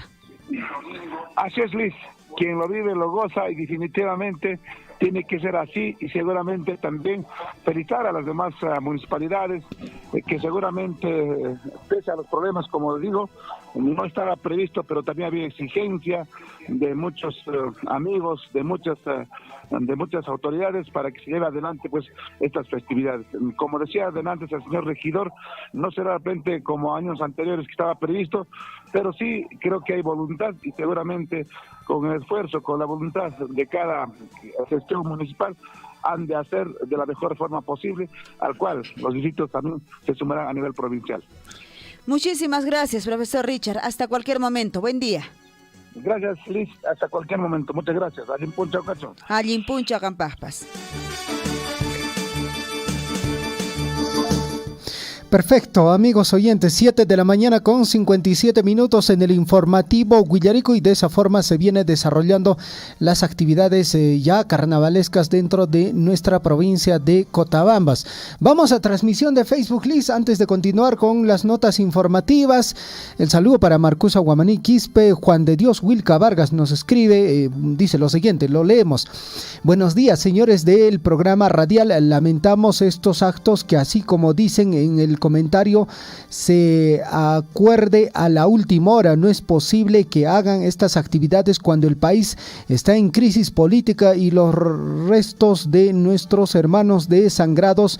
Así es, Liz. Quien lo vive lo goza, y definitivamente tiene que ser así, y seguramente también felicitar a las demás municipalidades que seguramente, pese a los problemas, como digo, no estaba previsto, pero también había exigencia de muchos amigos, de muchas autoridades para que se lleve adelante pues estas festividades. Como decía adelante el señor regidor, no será de repente como años anteriores que estaba previsto, pero sí creo que hay voluntad, y seguramente con el esfuerzo, con la voluntad de cada gestión municipal, han de hacer de la mejor forma posible, al cual los distritos también se sumarán a nivel provincial. Muchísimas gracias, profesor Richard. Hasta cualquier momento. Buen día. Gracias, Liz. Hasta cualquier momento. Muchas gracias. Allimpuncha, Ocacho. Allimpuncha, Campaspas. Perfecto, amigos oyentes, 7 de la mañana con 57 minutos en el informativo Huillarico, y de esa forma se viene desarrollando las actividades ya carnavalescas dentro de nuestra provincia de Cotabambas. Vamos a transmisión de Facebook, Liz, antes de continuar con las notas informativas. El saludo para Marcusa Guamaní Quispe. Juan de Dios Wilca Vargas nos escribe, dice lo siguiente, lo leemos. Buenos días, señores del programa radial. Lamentamos estos actos que, así como dicen en el comentario, se acuerde a la última hora. No es posible que hagan estas actividades cuando el país está en crisis política y los restos de nuestros hermanos desangrados.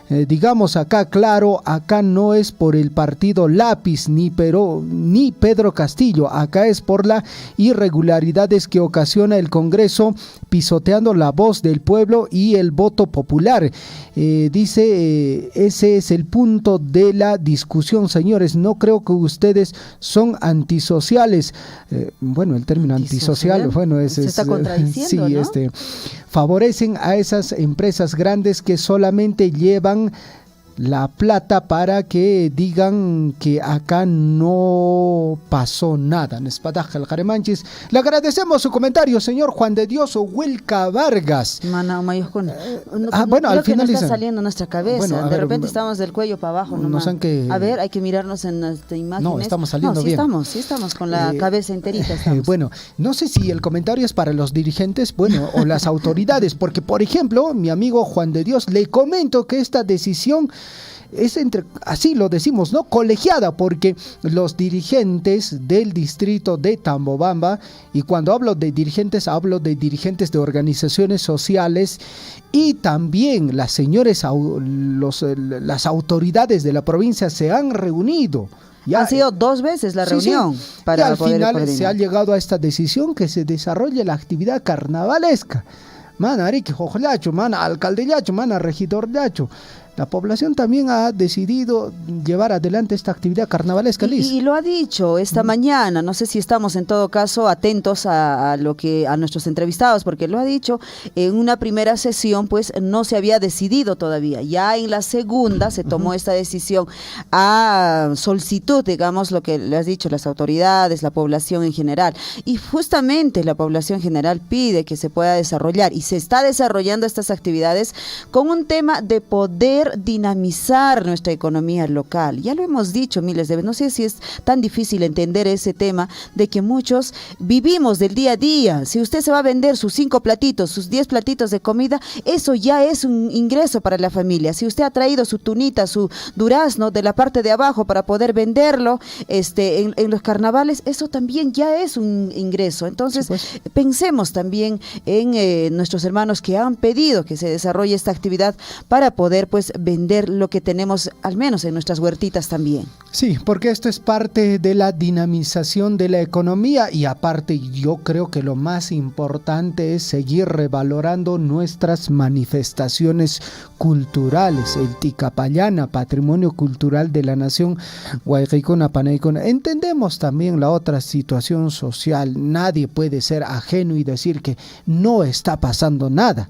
Digamos acá claro, acá no es por el partido Lápiz ni Pedro Castillo, acá es por las irregularidades que ocasiona el Congreso, pisoteando la voz del pueblo y el voto popular. Dice, ese es el punto de la discusión, señores. No creo que ustedes son antisociales. Bueno, el término antisocial, bueno, se está contradiciendo, ¿no? Favorecen a esas empresas grandes que solamente llevan la plata para que digan que acá no pasó nada. Nespataja el Jaremanchis. Le agradecemos su comentario, señor Juan de Dios Huilca Vargas. Bueno, al final no está saliendo nuestra cabeza. Bueno, de repente estamos del cuello para abajo. A ver, hay que mirarnos en nuestra imagen. No, estamos saliendo bien. Sí estamos con la cabeza enterita. Bueno, no sé si el comentario es para los dirigentes, bueno, o las autoridades, porque por ejemplo, mi amigo Juan de Dios, le comento que esta decisión es así lo decimos, ¿no? Colegiada, porque los dirigentes del distrito de Tambobamba, y cuando hablo de dirigentes de organizaciones sociales y también las autoridades de la provincia se han reunido. Ya, ha sido 2 veces la reunión para y al poder final coordinar. Se ha llegado a esta decisión que se desarrolle la actividad carnavalesca. Mana Arique Jojlacho, mana alcaldellacho, mana regidorllacho. La población también ha decidido llevar adelante esta actividad carnavalesca, Liz. Y lo ha dicho esta mañana, no sé si estamos en todo caso atentos a nuestros entrevistados, porque lo ha dicho, en una primera sesión pues no se había decidido todavía, ya en la segunda se tomó esta decisión a solicitud, digamos, lo que le has dicho, las autoridades, la población en general, y justamente la población general pide que se pueda desarrollar, y se está desarrollando estas actividades con un tema de poder dinamizar nuestra economía local. Ya lo hemos dicho miles de veces, no sé si es tan difícil entender ese tema de que muchos vivimos del día a día. Si usted se va a vender sus 5 platitos, sus 10 platitos de comida, eso ya es un ingreso para la familia. Si usted ha traído su tunita, su durazno de la parte de abajo para poder venderlo en los carnavales, eso también ya es un ingreso. Entonces, pensemos también en nuestros hermanos que han pedido que se desarrolle esta actividad para poder pues vender lo que tenemos, al menos en nuestras huertitas también. Sí, porque esto es parte de la dinamización de la economía, y aparte yo creo que lo más importante es seguir revalorando nuestras manifestaciones culturales, el Ticapayana, patrimonio cultural de la nación Guayquicona, Panaicona. Entendemos también la otra situación social, nadie puede ser ajeno y decir que no está pasando nada.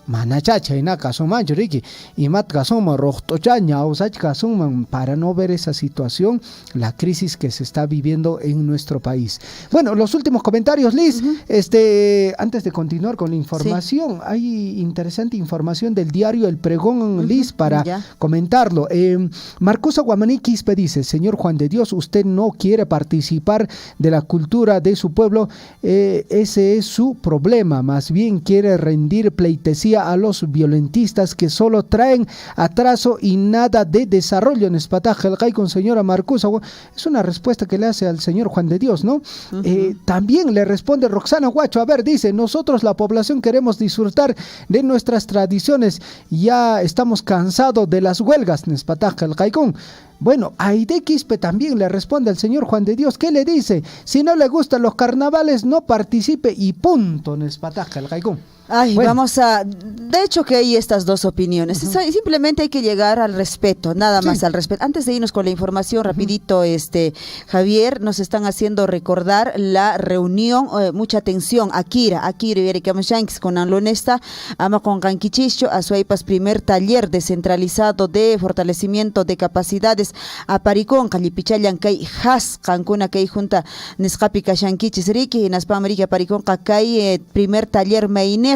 Manachacha y naka suma yuriki y matka suma rohtochaña o sachka suma, para no ver esa situación, la crisis que se está viviendo en nuestro país. Bueno, los últimos comentarios, Liz. Antes de continuar con la información, hay interesante información del diario El Pregón, Liz, para comentarlo. Marcosa Guamaní Quispe dice: señor Juan de Dios, usted no quiere participar de la cultura de su pueblo, ese es su problema, más bien quiere rendir pleitesía a los violentistas que solo traen atraso y nada de desarrollo. En Espataja el Cay con señora Marcusa. Es una respuesta que le hace al señor Juan de Dios, ¿no? También le responde Roxana Guacho, a ver, dice: nosotros la población queremos disfrutar de nuestras tradiciones, ya estamos cansados de las huelgas. En Espataja el Caicón. Bueno, Aide Quispe también le responde al señor Juan de Dios. ¿Qué le dice? Si no le gustan los carnavales, no participe y punto. En Espataja el Caicón. Ay, vamos a... De hecho que hay estas dos opiniones. Simplemente hay que llegar al respeto, nada más al respeto. Antes de irnos con la información, rapidito, Javier, nos están haciendo recordar la reunión, mucha atención, Akira, con Anlonesta, ama con Canquichicho, a su primer taller descentralizado de fortalecimiento de capacidades, a Paricón, Calipichayan, Kay, Has, Cancuna, Kay, Junta, Nescapica, Shanquichis, Riki, Naspamarica, Paricón, Kay, primer taller Meine,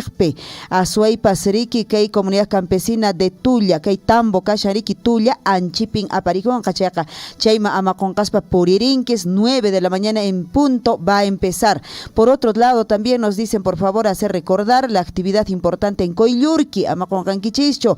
a Suaypas Riki, que hay comunidad campesina de Tulla, que hay Tambo, Cachariki, Tulla, Anchipin, Aparicón, Cachaca, Chaima, Amaconcaspa, Puririnques, 9 de la mañana en punto va a empezar. Por otro lado, también nos dicen, por favor, hacer recordar la actividad importante en Coyllurqui, Amaconcanquichicho,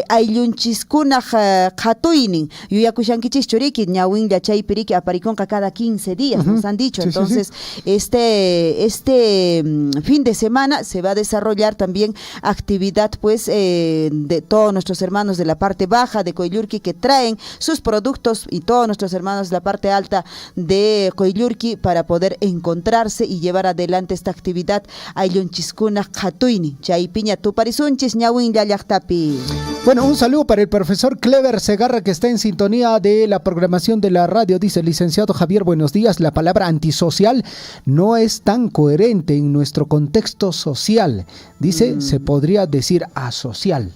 Ayllunchiskuna, Jatuinin, Yuyakushanquichicho, Riki, Ñawin, Yachay, Piriki, Aparicón, cada 15 días, nos han dicho. Entonces, este fin de semana se va a desarrollar también actividad pues de todos nuestros hermanos de la parte baja de Coyllurqui que traen sus productos, y todos nuestros hermanos de la parte alta de Coyllurqui para poder encontrarse y llevar adelante esta actividad. Ayllunchiskuna Jatuini, Chaypiña Tuparisunchis, Ñawin Yayaktapi. Bueno, un saludo para el profesor Clever Segarra, que está en sintonía de la programación de la radio. Dice: licenciado Javier, buenos días. La palabra antisocial no es tan coherente en nuestro contexto social. Dice, se podría decir asocial.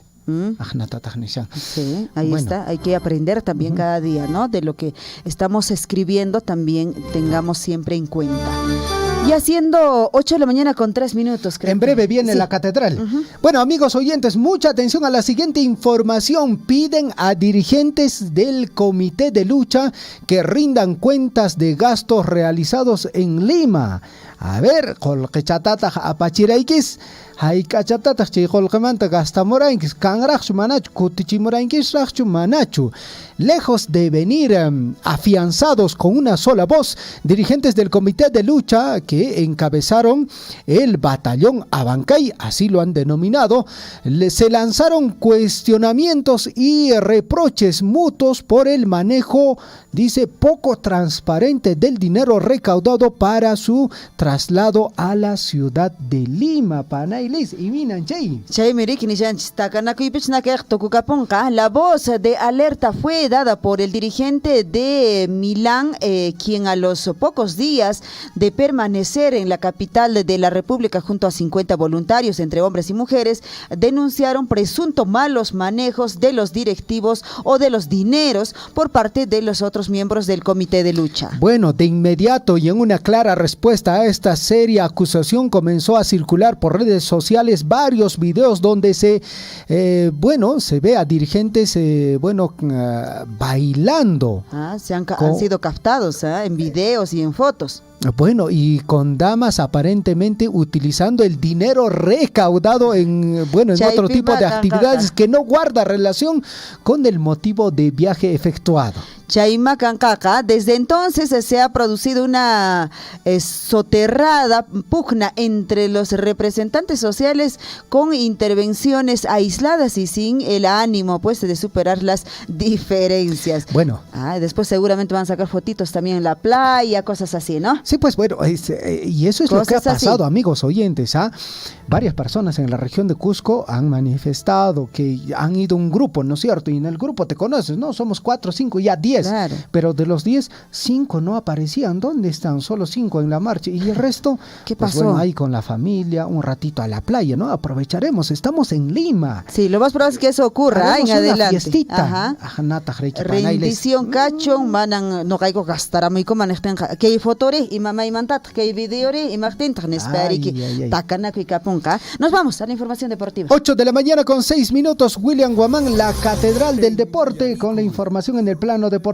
Sí, ahí está, hay que aprender también cada día, ¿no? De lo que estamos escribiendo también tengamos siempre en cuenta. Ya siendo 8 de la mañana con 3 minutos, creo. En breve viene la catedral. Bueno, amigos oyentes, mucha atención a la siguiente información. Piden a dirigentes del Comité de Lucha que rindan cuentas de gastos realizados en Lima. A ver, colquechatata apachiraikis, haikachatata chicolquemanta gastamorainkis, canrachu manachu, kutichimorainkis rachu manachu. Lejos de venir afianzados con una sola voz, dirigentes del Comité de Lucha que encabezaron el batallón Abancay, así lo han denominado, se lanzaron cuestionamientos y reproches mutuos por el manejo, dice, poco transparente del dinero recaudado para su traslado a la ciudad de Lima. Panailis y Minanchay. La voz de alerta fue dada por el dirigente de Milán, quien a los pocos días de permanecer en la capital de la República junto a 50 voluntarios, entre hombres y mujeres, denunciaron presunto malos manejos de los directivos o de los dineros por parte de los otros miembros del Comité de Lucha. Bueno, de inmediato y en una clara respuesta a esta seria acusación comenzó a circular por redes sociales varios videos donde se ve a dirigentes bailando. Han sido captados en videos y en fotos. Bueno, y con damas aparentemente utilizando el dinero recaudado en otro tipo de actividades que no guarda relación con el motivo de viaje efectuado. Chaima Cancaca, desde entonces se ha producido una soterrada pugna entre los representantes sociales con intervenciones aisladas y sin el ánimo de superar las diferencias. Bueno. Después seguramente van a sacar fotitos también en la playa, cosas así, ¿no? Sí, pues bueno, y eso es cosas lo que ha pasado, así. Amigos oyentes, varias personas en la región de Cusco han manifestado que han ido un grupo, ¿no es cierto? Y en el grupo te conoces, ¿no? Somos 4, 5, ya 10. Claro. Pero de los 10, 5 no aparecían. ¿Dónde están? Solo 5 en la marcha. Y el resto, ¿qué pasó? Pues bueno, ahí con la familia, un ratito a la playa, ¿no? Aprovecharemos, estamos en Lima. Sí, lo más probable es que eso ocurra en adelante. Fiestita. Rendición cacho, manan no caigo gastar a muy como manejan que hay fotores y mamá y mantat, que hay videores y martín tan esperiki tacana que capunca. Nos vamos a la información deportiva. 8 de la mañana con 6 minutos. William Guamán, la catedral del deporte, con la información en el plano deportivo.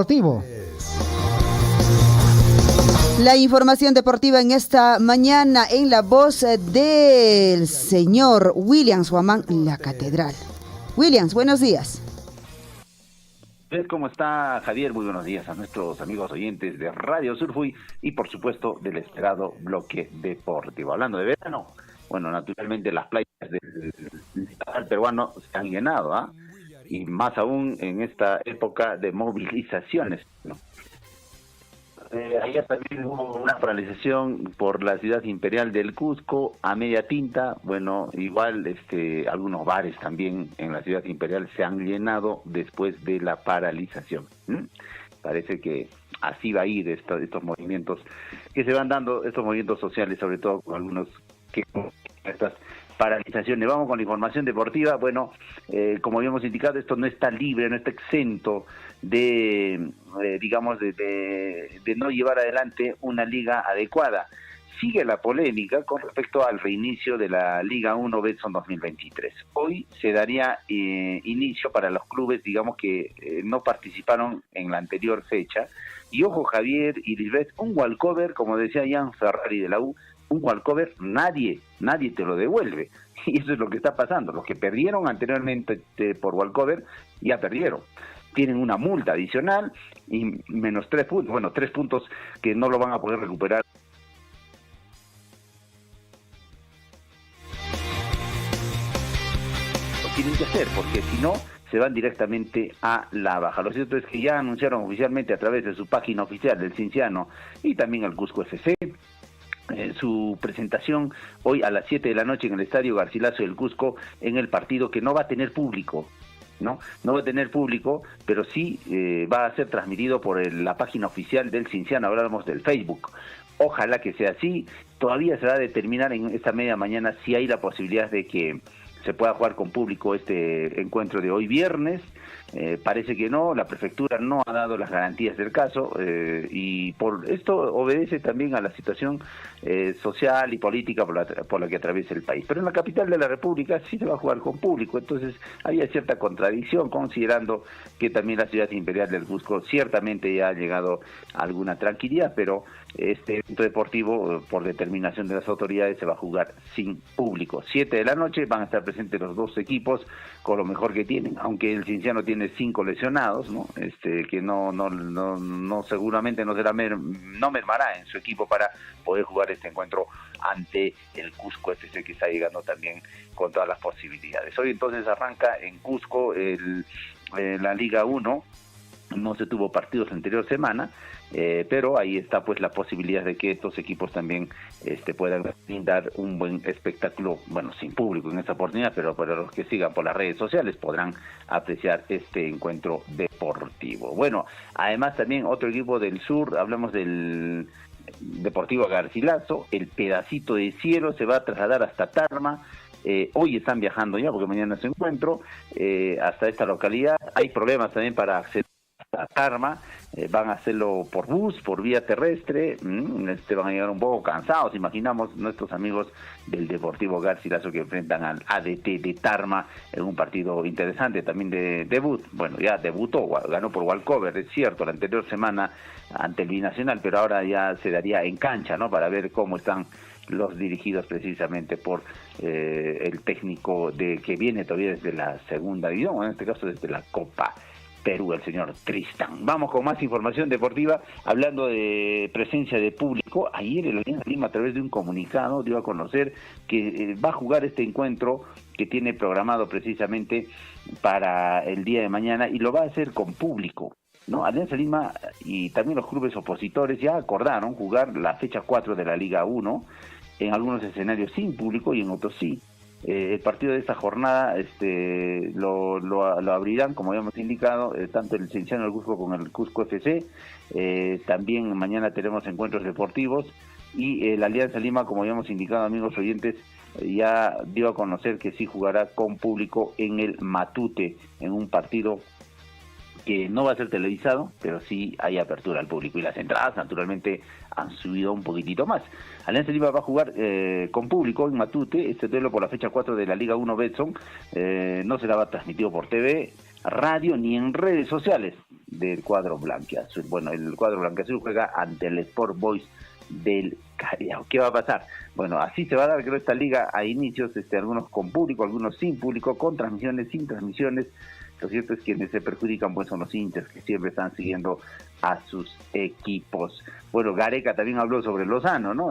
La información deportiva en esta mañana en la voz del señor Williams Guamán, la catedral. Williams, buenos días. ¿Cómo está, Javier? Muy buenos días a nuestros amigos oyentes de Radio Surfuy y por supuesto del esperado bloque deportivo. Hablando de verano, bueno, naturalmente las playas del litoral peruano se han llenado, y más aún en esta época de movilizaciones, ¿no? Ayer también hubo una paralización por la ciudad imperial del Cusco a media tinta. Bueno, igual algunos bares también en la ciudad imperial se han llenado después de la paralización. Parece que así va a ir estos movimientos que se van dando, estos movimientos sociales, sobre todo con algunos que estas paralizaciones. Vamos con la información deportiva. Bueno, como habíamos indicado, esto no está libre, no está exento de no llevar adelante una liga adecuada. Sigue la polémica con respecto al reinicio de la Liga 1 Betson 2023. Hoy se daría inicio para los clubes, que no participaron en la anterior fecha. Y ojo, Javier y Lisbeth, un walkover, como decía Jan Ferrari de la U, un walkover nadie te lo devuelve. Y eso es lo que está pasando. Los que perdieron anteriormente por walkover ya perdieron. Tienen una multa adicional y menos 3 puntos. Bueno, 3 puntos que no lo van a poder recuperar. Lo tienen que hacer, porque si no, se van directamente a la baja. Lo cierto es que ya anunciaron oficialmente a través de su página oficial del Cinciano y también el Cusco FC su presentación hoy a las 7 de la noche en el Estadio Garcilaso del Cusco, en el partido que no va a tener público, no va a tener público, pero sí va a ser transmitido por la página oficial del Cinciano. Hablamos del Facebook. Ojalá que sea así. Todavía se va a determinar en esta media mañana si hay la posibilidad de que se pueda jugar con público este encuentro de hoy viernes. Parece que no, la prefectura no ha dado las garantías del caso y por esto obedece también a la situación social y política por la que atraviesa el país. Pero en la capital de la República sí se va a jugar con público, entonces había cierta contradicción, considerando que también la ciudad imperial del Cusco ciertamente ya ha llegado a alguna tranquilidad, pero este evento deportivo, por determinación de las autoridades, se va a jugar sin público. 7 de la noche van a estar presentes los dos equipos con lo mejor que tienen, aunque el Cienciano tiene 5 lesionados, ¿no? Que no seguramente no mermará en su equipo para poder jugar este encuentro ante el Cusco FC, que está llegando también con todas las posibilidades. Hoy entonces arranca en Cusco la Liga 1. No se tuvo partidos la anterior semana, pero ahí está pues la posibilidad de que estos equipos también puedan brindar un buen espectáculo, bueno, sin público en esta oportunidad, pero para los que sigan por las redes sociales podrán apreciar este encuentro deportivo. Bueno, además también otro equipo del sur, hablamos del Deportivo Garcilaso, el pedacito de cielo se va a trasladar hasta Tarma. Hoy están viajando ya, porque mañana es su encuentro, hasta esta localidad. Hay problemas también para acceder a Tarma, van a hacerlo por bus, por vía terrestre, van a llegar un poco cansados, imaginamos nuestros amigos del Deportivo Garcilaso que enfrentan al ADT de Tarma en un partido interesante también de debut. Bueno, ya debutó, ganó por walkover, es cierto, la anterior semana ante el Binacional, pero ahora ya se daría en cancha, ¿no? Para ver cómo están los dirigidos precisamente por el técnico que viene todavía desde la segunda división, en este caso desde la Copa Perú, el señor Tristan. Vamos con más información deportiva, hablando de presencia de público. Ayer el Alianza Lima, a través de un comunicado, dio a conocer que va a jugar este encuentro que tiene programado precisamente para el día de mañana, y lo va a hacer con público, ¿no? Alianza Lima y también los clubes opositores ya acordaron jugar la fecha 4 de la Liga 1, en algunos escenarios sin público y en otros sí. El partido de esta jornada lo abrirán, como habíamos indicado, tanto el Cienciano del Cusco con el Cusco FC. También mañana tenemos encuentros deportivos, y la Alianza Lima, como habíamos indicado, amigos oyentes, ya dio a conocer que sí jugará con público en el Matute, en un partido que no va a ser televisado, pero sí hay apertura al público, y las entradas naturalmente han subido un poquitito más. Alianza Lima va a jugar con público en Matute, este duelo por la fecha 4 de la Liga 1 Betson. No será transmitido por TV, radio ni en redes sociales del cuadro blanquiazul. Bueno, el cuadro blanquiazul juega ante el Sport Boys del Callao. ¿Qué va a pasar? Bueno, así se va a dar, creo, esta liga a inicios, algunos con público, algunos sin público, con transmisiones, sin transmisiones. Lo cierto es que quienes se perjudican pues son los hinchas, que siempre están siguiendo a sus equipos. Bueno, Gareca también habló sobre Lozano, ¿no?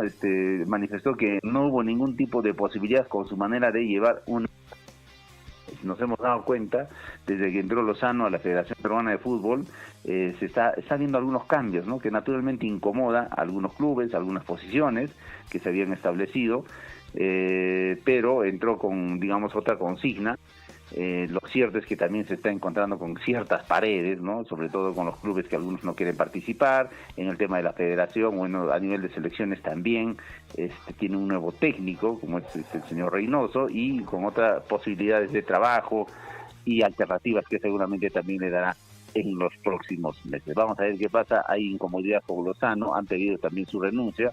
Manifestó que no hubo ningún tipo de posibilidad con su manera de llevar una... Nos hemos dado cuenta, desde que entró Lozano a la Federación Peruana de Fútbol, se está viendo algunos cambios, ¿no? Que naturalmente incomoda a algunos clubes, a algunas posiciones que se habían establecido, pero entró con, digamos, otra consigna. Lo cierto es que también se está encontrando con ciertas paredes, ¿no? Sobre todo con los clubes que algunos no quieren participar en el tema de la federación. Bueno, a nivel de selecciones también tiene un nuevo técnico, como es el señor Reynoso, y con otras posibilidades de trabajo y alternativas que seguramente también le dará en los próximos meses. Vamos a ver qué pasa. Hay incomodidad con Lozano, han pedido también su renuncia,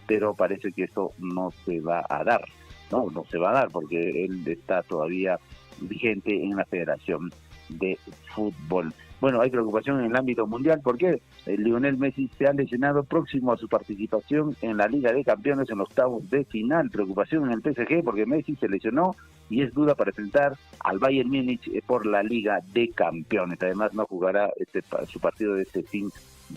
pero parece que esto no se va a dar, no se va a dar, porque él está todavía vigente en la Federación de Fútbol. Bueno, hay preocupación en el ámbito mundial porque Lionel Messi se ha lesionado próximo a su participación en la Liga de Campeones en los octavos de final. Preocupación en el PSG porque Messi se lesionó y es duda para enfrentar al Bayern Múnich por la Liga de Campeones. Además no jugará su partido de este fin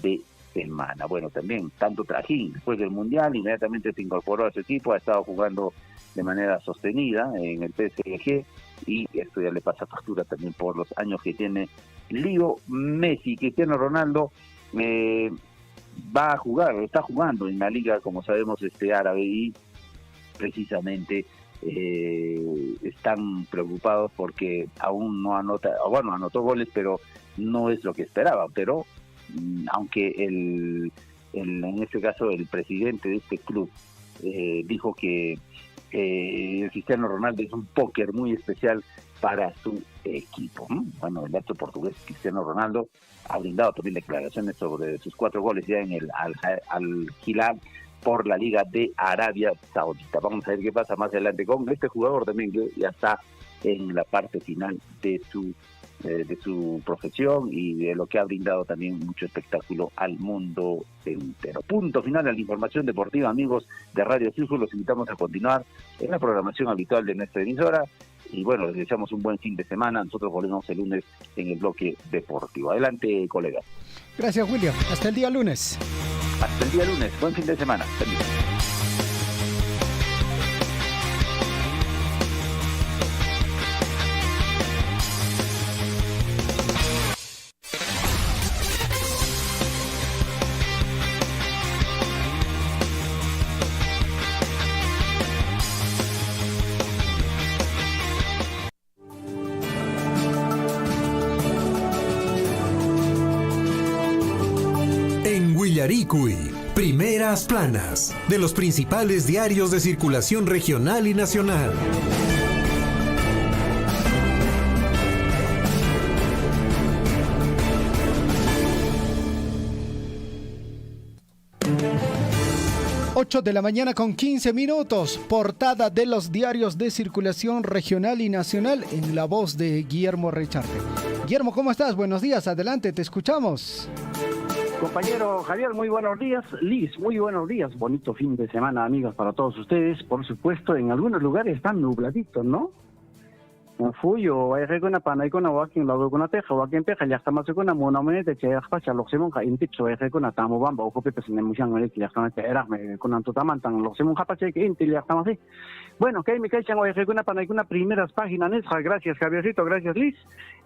de semana. Bueno, también tanto Trajín, después del Mundial, inmediatamente se incorporó a su equipo, ha estado jugando de manera sostenida en el PSG, y esto ya le pasa factura también por los años que tiene Leo Messi. Cristiano Ronaldo va a jugar, está jugando en la liga, como sabemos, árabe, y precisamente están preocupados porque aún no anotó goles, pero no es lo que esperaba. Pero aunque en este caso el presidente de este club dijo que Cristiano Ronaldo es un póker muy especial para su equipo. Bueno, el astro portugués Cristiano Ronaldo ha brindado también declaraciones sobre sus 4 goles ya en el Al-Hilal por la Liga de Arabia Saudita. Vamos a ver qué pasa más adelante con este jugador también, que ya está en la parte final de su profesión y de lo que ha brindado también mucho espectáculo al mundo entero. Punto final a la información deportiva, amigos de Radio Surfui. Los invitamos a continuar en la programación habitual de nuestra emisora y bueno, les deseamos un buen fin de semana. Nosotros volvemos el lunes en el bloque deportivo. Adelante, colegas. Gracias, William. Hasta el día lunes. Hasta el día lunes. Buen fin de semana. Feliz. 'Yaricuy, primeras planas de los principales diarios de circulación regional y nacional. De la mañana con 15 minutos, portada de los diarios de circulación regional y nacional en la voz de Guillermo Richarte. Guillermo, ¿cómo estás? Buenos días, adelante, te escuchamos. Compañero Javier, muy buenos días. Liz, muy buenos días. Bonito fin de semana, amigos, para todos ustedes. Por supuesto, en algunos lugares están nubladitos, ¿no? Fuyo, hay regona pana, hay con aguaquín, la con teja, aguaquín peja, ya está más con una monamente, que facha, los semon, en ticho, hay regona tamo bamba, o copete, sin emoción, ya está más era, con antutamantan, los semon japache, que inti, ya está más así. Bueno, que me caichan, hay regona pana, hay con una primeras páginas, gracias, Javiercito, gracias, Liz.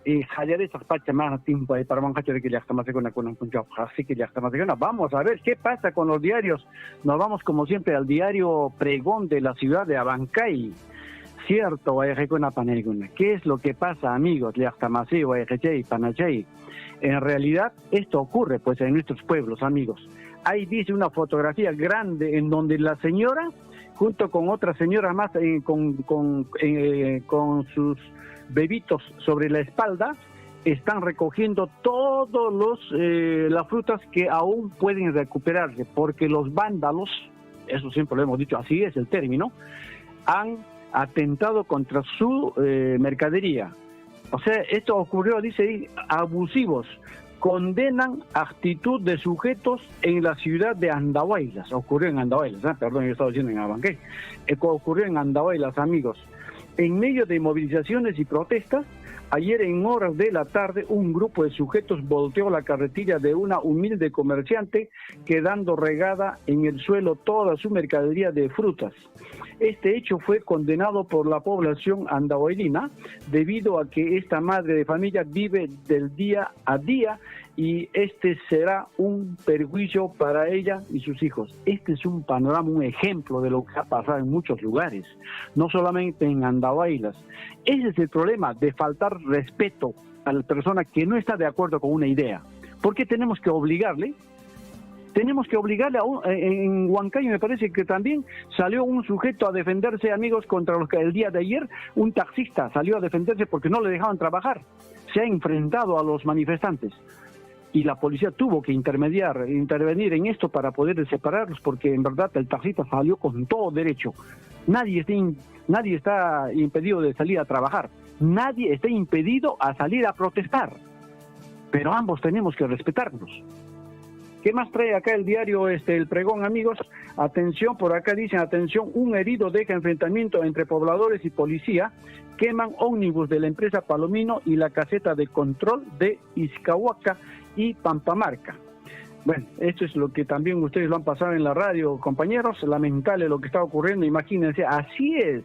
Y hallar esas pachas más tiempo ahí para manjacho de que ya está más con un puncho, así que ya está más con. Vamos a ver qué pasa con los diarios. Nos vamos, como siempre, al diario Pregón de la ciudad de Abancay. Cierto, ¿qué es lo que pasa, amigos? En realidad, esto ocurre pues en nuestros pueblos, amigos. Ahí dice una fotografía grande en donde la señora, junto con otra señora más, con sus bebitos sobre la espalda, están recogiendo todos las frutas que aún pueden recuperarse, porque los vándalos, eso siempre lo hemos dicho, así es el término, han atentado contra su mercadería. O sea, esto ocurrió, dice ahí, abusivos. Condenan actitud de sujetos en la ciudad de Andahuaylas. Ocurrió en Andahuaylas, perdón, yo estaba diciendo en Abancay. Ocurrió en Andahuaylas, amigos. En medio de movilizaciones y protestas, ayer en horas de la tarde, un grupo de sujetos volteó la carretilla de una humilde comerciante, quedando regada en el suelo toda su mercadería de frutas. Este hecho fue condenado por la población andahuaylina debido a que esta madre de familia vive del día a día y este será un perjuicio para ella y sus hijos. Este es un panorama, un ejemplo de lo que ha pasado en muchos lugares, no solamente en Andahuaylas. Ese es el problema de faltar respeto a la persona que no está de acuerdo con una idea. ¿Por qué tenemos que obligarle? Tenemos que obligarle en Huancayo me parece que también salió un sujeto a defenderse, amigos, contra los que el día de ayer un taxista salió a defenderse porque no le dejaban trabajar. Se ha enfrentado a los manifestantes y la policía tuvo que intervenir en esto para poder separarlos, porque en verdad el taxista salió con todo derecho. Nadie está impedido de salir a trabajar, nadie está impedido a salir a protestar, pero ambos tenemos que respetarnos. ¿Qué más trae acá el diario El Pregón, amigos? Atención, por acá dicen, atención, un herido deja enfrentamiento entre pobladores y policía, queman ómnibus de la empresa Palomino y la caseta de control de Izcahuaca y Pampamarca. Bueno, esto es lo que también ustedes lo han pasado en la radio, compañeros, lamentable lo que está ocurriendo, imagínense, así es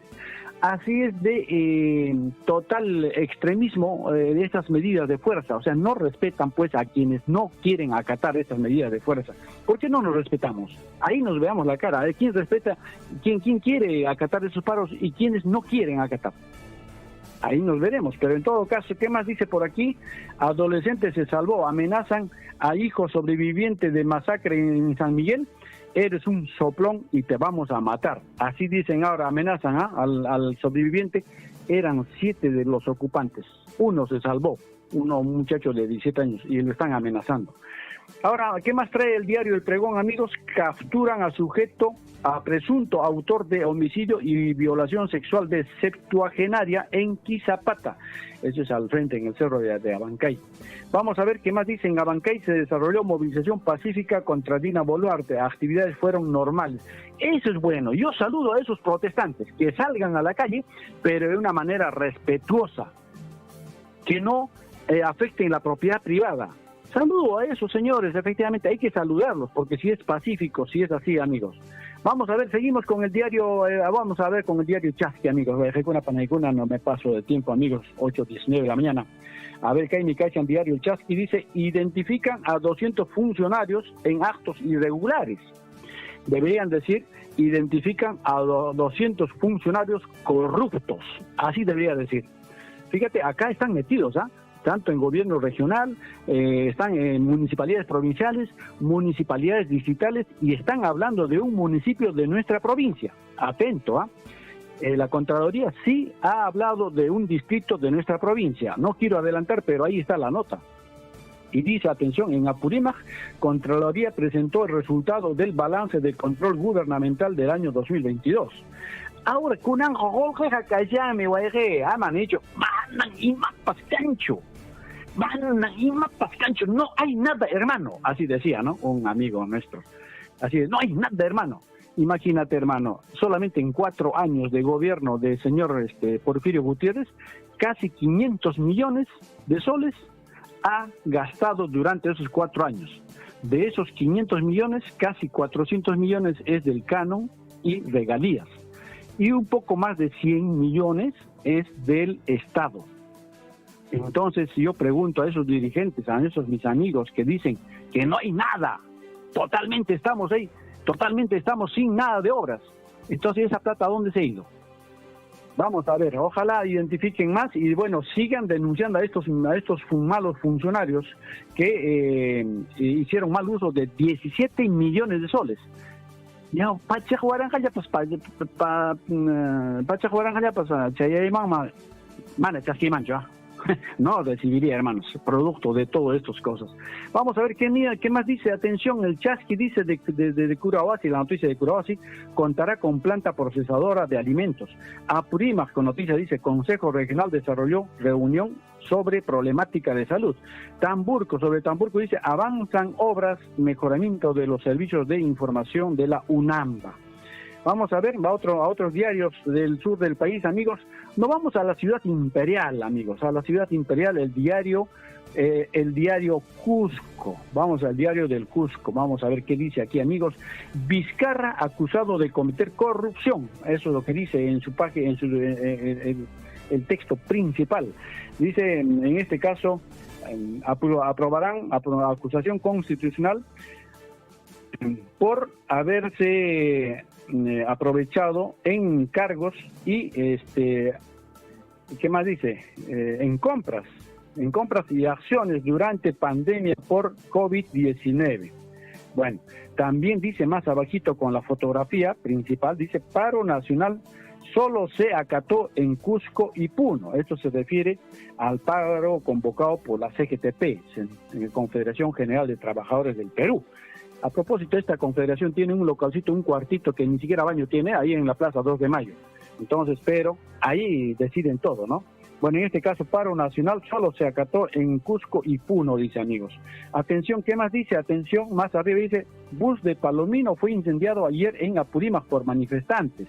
de total extremismo de estas medidas de fuerza, o sea, no respetan pues a quienes no quieren acatar estas medidas de fuerza. ¿Por qué no nos respetamos? Ahí nos veamos la cara, quién respeta, quién quiere acatar esos paros y quienes no quieren acatar. Ahí nos veremos, pero en todo caso, ¿qué más dice por aquí? Adolescente se salvó, amenazan a hijo sobreviviente de masacre en San Miguel eres un soplón y te vamos a matar. Así dicen ahora, amenazan al sobreviviente. Eran 7 de los ocupantes, uno se salvó, un muchacho de 17 años, y lo están amenazando. Ahora, ¿qué más trae el diario El Pregón, amigos? Capturan a sujeto, a presunto autor de homicidio y violación sexual de septuagenaria en Quizapata. Eso es al frente, en el cerro de Abancay. Vamos a ver qué más dice. En Abancay se desarrolló movilización pacífica contra Dina Boluarte. Actividades fueron normales. Eso es bueno. Yo saludo a esos protestantes que salgan a la calle, pero de una manera respetuosa, que no afecten la propiedad privada. Saludo a esos señores, efectivamente, hay que saludarlos, porque si es pacífico, si es así, amigos. Vamos a ver, seguimos con el diario, con el diario Chasqui, amigos. No me paso de tiempo, amigos, 8:19 de la mañana. A ver, Kaimi Cachan, diario Chasqui, dice, identifican a 200 funcionarios en actos irregulares. Deberían decir, identifican a 200 funcionarios corruptos. Así debería decir. Fíjate, acá están metidos, tanto en gobierno regional, están en municipalidades provinciales, municipalidades distritales, y están hablando de un municipio de nuestra provincia. Atento, la Contraloría sí ha hablado de un distrito de nuestra provincia. No quiero adelantar, pero ahí está la nota. Y dice, atención, en Apurímac, Contraloría presentó el resultado del balance de control gubernamental del año 2022. Ahora, kunang ojolja kayame waige, han dicho, manan y mapas cancho. No hay nada, hermano. Así decía, ¿no? Un amigo nuestro. Así es, no hay nada, hermano. Imagínate, hermano, solamente en 4 años de gobierno del señor Porfirio Gutiérrez, casi 500 millones de soles ha gastado durante esos 4 años. De esos 500 millones, casi 400 millones es del canon y regalías. Y un poco más de 100 millones es del Estado. Entonces, si yo pregunto a esos dirigentes, a esos mis amigos que dicen que no hay nada, totalmente estamos sin nada de obras, entonces esa plata, ¿a dónde se ha ido? Vamos a ver, ojalá identifiquen más y bueno, sigan denunciando a estos malos funcionarios que hicieron mal uso de 17 millones de soles. Ya, pacha jugaranja ya pues mana chasquimancho, no recibiría, hermanos, producto de todas estas cosas. Vamos a ver qué más dice. Atención, el Chasqui dice de Curahuasi, la noticia de Curahuasi, contará con planta procesadora de alimentos. Apurímac, con noticia, dice, Consejo Regional desarrolló reunión sobre problemática de salud. Tamburco dice, avanzan obras, mejoramiento de los servicios de información de la UNAMBA. Vamos a ver, a otros diarios del sur del país, amigos. No vamos a la ciudad imperial, amigos, a la ciudad imperial, el diario Cusco. Vamos al diario del Cusco, vamos a ver qué dice aquí, amigos. Vizcarra acusado de cometer corrupción. Eso es lo que dice en su página, el texto principal. Dice, en este caso, aprobarán acusación constitucional por haberse aprovechado en cargos y ¿qué más dice? En compras y acciones durante pandemia por COVID-19. Bueno, también dice más abajito con la fotografía principal, dice paro nacional solo se acató en Cusco y Puno. Esto se refiere al paro convocado por la CGTP, Confederación General de Trabajadores del Perú. A propósito, esta confederación tiene un localcito, un cuartito que ni siquiera baño tiene, ahí en la Plaza 2 de Mayo. Entonces, pero ahí deciden todo, ¿no? Bueno, en este caso, paro nacional solo se acató en Cusco y Puno, dice, amigos. Atención, ¿qué más dice? Atención, más arriba dice, bus de Palomino fue incendiado ayer en Apurímac por manifestantes.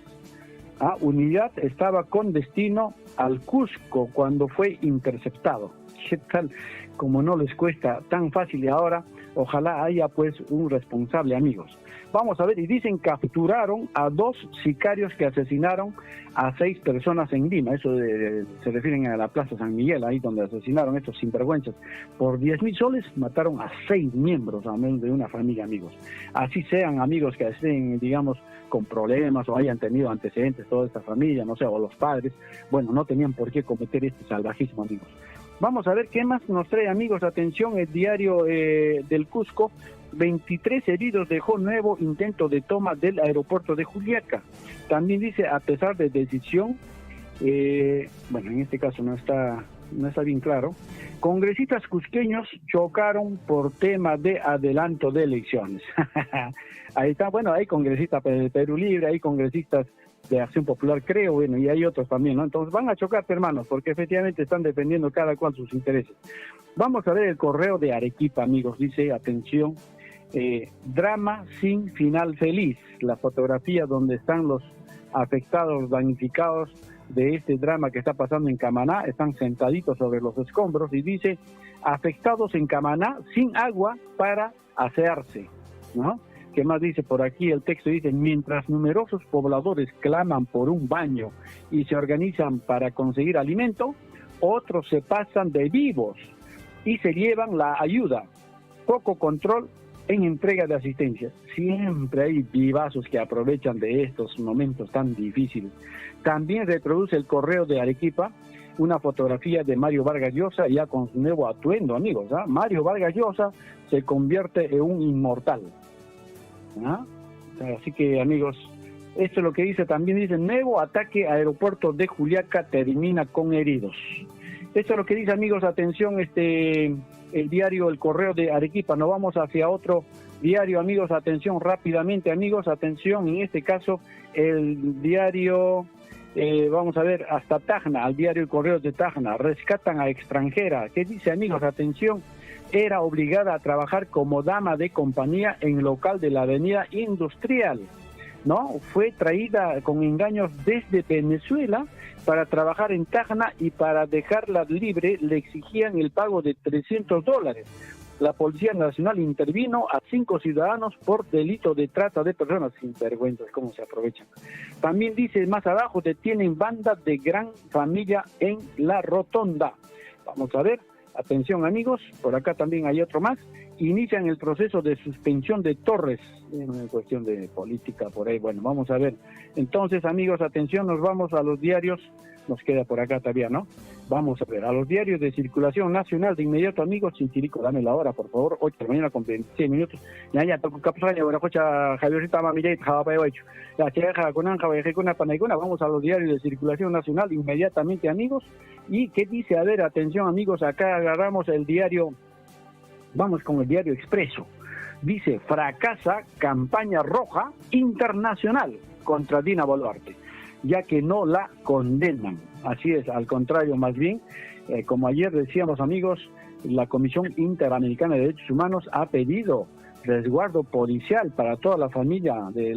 Unidad estaba con destino al Cusco cuando fue interceptado. ¿Qué tal? Como no les cuesta tan fácil y ahora, ojalá haya pues un responsable, amigos. Vamos a ver, y dicen capturaron a 2 sicarios que asesinaron a 6 personas en Lima. Eso se refieren a la Plaza San Miguel, ahí donde asesinaron estos sinvergüenzas. Por 10.000 soles mataron a 6 miembros, al menos de una familia, amigos. Así sean amigos que estén, digamos, con problemas o hayan tenido antecedentes toda esta familia, no sé, o los padres, bueno, no tenían por qué cometer este salvajismo, amigos. Vamos a ver qué más nos trae, amigos. Atención, el diario del Cusco. 23 heridos dejó nuevo intento de toma del aeropuerto de Juliaca. También dice, a pesar de decisión, bueno, en este caso no está bien claro, congresistas cusqueños chocaron por tema de adelanto de elecciones. Ahí está, bueno, hay congresistas de Perú Libre, hay congresistas de Acción Popular, creo, bueno, y hay otros también, ¿no? Entonces van a chocar, hermanos, porque efectivamente están defendiendo cada cual sus intereses. Vamos a ver el correo de Arequipa, amigos, dice, atención, drama sin final feliz, la fotografía donde están los afectados, damnificados de este drama que está pasando en Camaná, están sentaditos sobre los escombros y dice, afectados en Camaná sin agua para asearse, ¿no? ¿Qué más dice por aquí? El texto dice, mientras numerosos pobladores claman por un baño y se organizan para conseguir alimento, otros se pasan de vivos y se llevan la ayuda. Poco control en entrega de asistencia. Siempre hay vivazos que aprovechan de estos momentos tan difíciles. También reproduce el correo de Arequipa una fotografía de Mario Vargas Llosa ya con su nuevo atuendo, amigos. ¿Ah? Mario Vargas Llosa se convierte en un inmortal. ¿Ah? Así que, amigos, esto es lo que dice. También dice, nuevo ataque a aeropuerto de Juliaca termina con heridos. Esto es lo que dice, amigos. Atención, el diario El Correo de Arequipa. Nos vamos hacia otro diario, amigos. Atención, rápidamente, amigos. Atención, en este caso, el diario, vamos a ver, hasta Tacna, al diario El Correo de Tacna. Rescatan a extranjera. ¿Qué dice, amigos? Atención. Era obligada a trabajar como dama de compañía en local de la avenida Industrial, ¿no? Fue traída con engaños desde Venezuela para trabajar en Tacna y para dejarla libre le exigían el pago de $300. La Policía Nacional intervino a 5 ciudadanos por delito de trata de personas. Sinvergüenzas, cómo se aprovechan. También dice más abajo, detienen banda de Gran Familia en La Rotonda. Vamos a ver. Atención, amigos, por acá también hay otro más. Inician el proceso de suspensión de Torres, en cuestión de política por ahí. Bueno, vamos a ver. Entonces, amigos, atención, nos vamos a los diarios. Nos queda por acá todavía, ¿no? Vamos a ver, a los diarios de circulación nacional de inmediato, amigos. Chintirico, dame la hora, por favor. 8 de la mañana con 26 minutos. Ya, toco capsaña, buena cocha, Javierita, mamilla, jabapa, 8. La cheja, con anja, con panaicona. Vamos a los diarios de circulación nacional inmediatamente, amigos. ¿Y qué dice? A ver, atención, amigos, acá agarramos el diario, vamos con el diario Expreso. Dice, fracasa campaña roja internacional contra Dina Boluarte, ya que no la condenan. Así es, al contrario, más bien, como ayer decíamos, amigos, la Comisión Interamericana de Derechos Humanos ha pedido resguardo policial para toda la familia de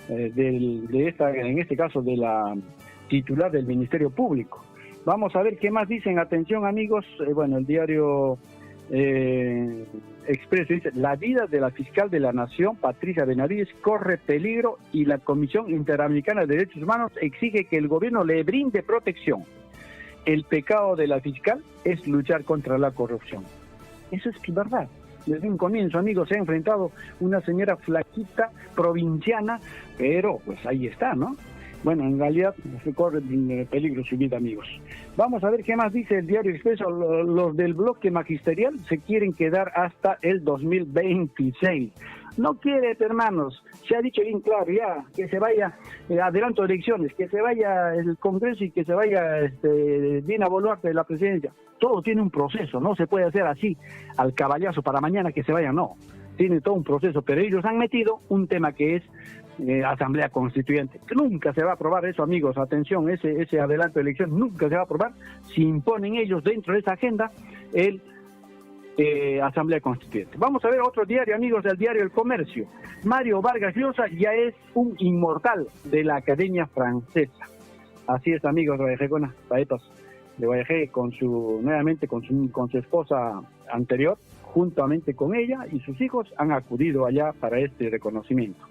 en este caso, de la titular del Ministerio Público. Vamos a ver qué más dicen. Atención, amigos. Bueno, el diario Expreso dice, la vida de la fiscal de la Nación, Patricia Benavides, corre peligro y la Comisión Interamericana de Derechos Humanos exige que el gobierno le brinde protección. El pecado de la fiscal es luchar contra la corrupción. Eso es verdad. Desde un comienzo, amigos, se ha enfrentado una señora flaquita, provinciana, pero pues ahí está, ¿no? Bueno, en realidad se corre peligro su vida, amigos. Vamos a ver qué más dice el diario Expreso. Los del bloque magisterial se quieren quedar hasta el 2026. No quiere, hermanos. Se ha dicho bien claro ya que se vaya adelanto de elecciones, que se vaya el Congreso y que se vaya Dina Boluarte de la presidencia. Todo tiene un proceso, no se puede hacer así al caballazo para mañana que se vaya, no. Tiene todo un proceso, pero ellos han metido un tema que es Asamblea Constituyente. Nunca se va a aprobar eso, amigos. Atención, ese adelanto de elección nunca se va a aprobar si imponen ellos dentro de esa agenda el Asamblea Constituyente. Vamos a ver otro diario, amigos, del diario El Comercio. Mario Vargas Llosa ya es un inmortal de la Academia Francesa. Así es, amigos de Guayajecona, paetas de Guayajé, nuevamente con su esposa anterior, juntamente con ella y sus hijos, han acudido allá para este reconocimiento.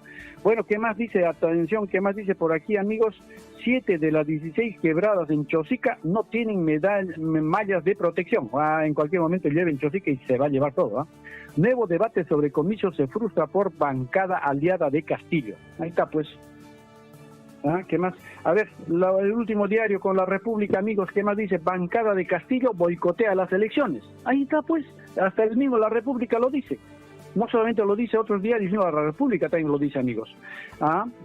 Bueno, ¿qué más dice? Atención, ¿qué más dice por aquí, amigos? 7 de las 16 quebradas en Chosica no tienen mallas de protección. En cualquier momento lleven Chosica y se va a llevar todo. Nuevo debate sobre comicios se frustra por bancada aliada de Castillo. Ahí está, pues. ¿Qué más? A ver, el último diario con La República, amigos, ¿qué más dice? Bancada de Castillo boicotea las elecciones. Ahí está, pues. Hasta el mismo La República lo dice. No solamente lo dice otros diarios, sino la República también lo dice, amigos.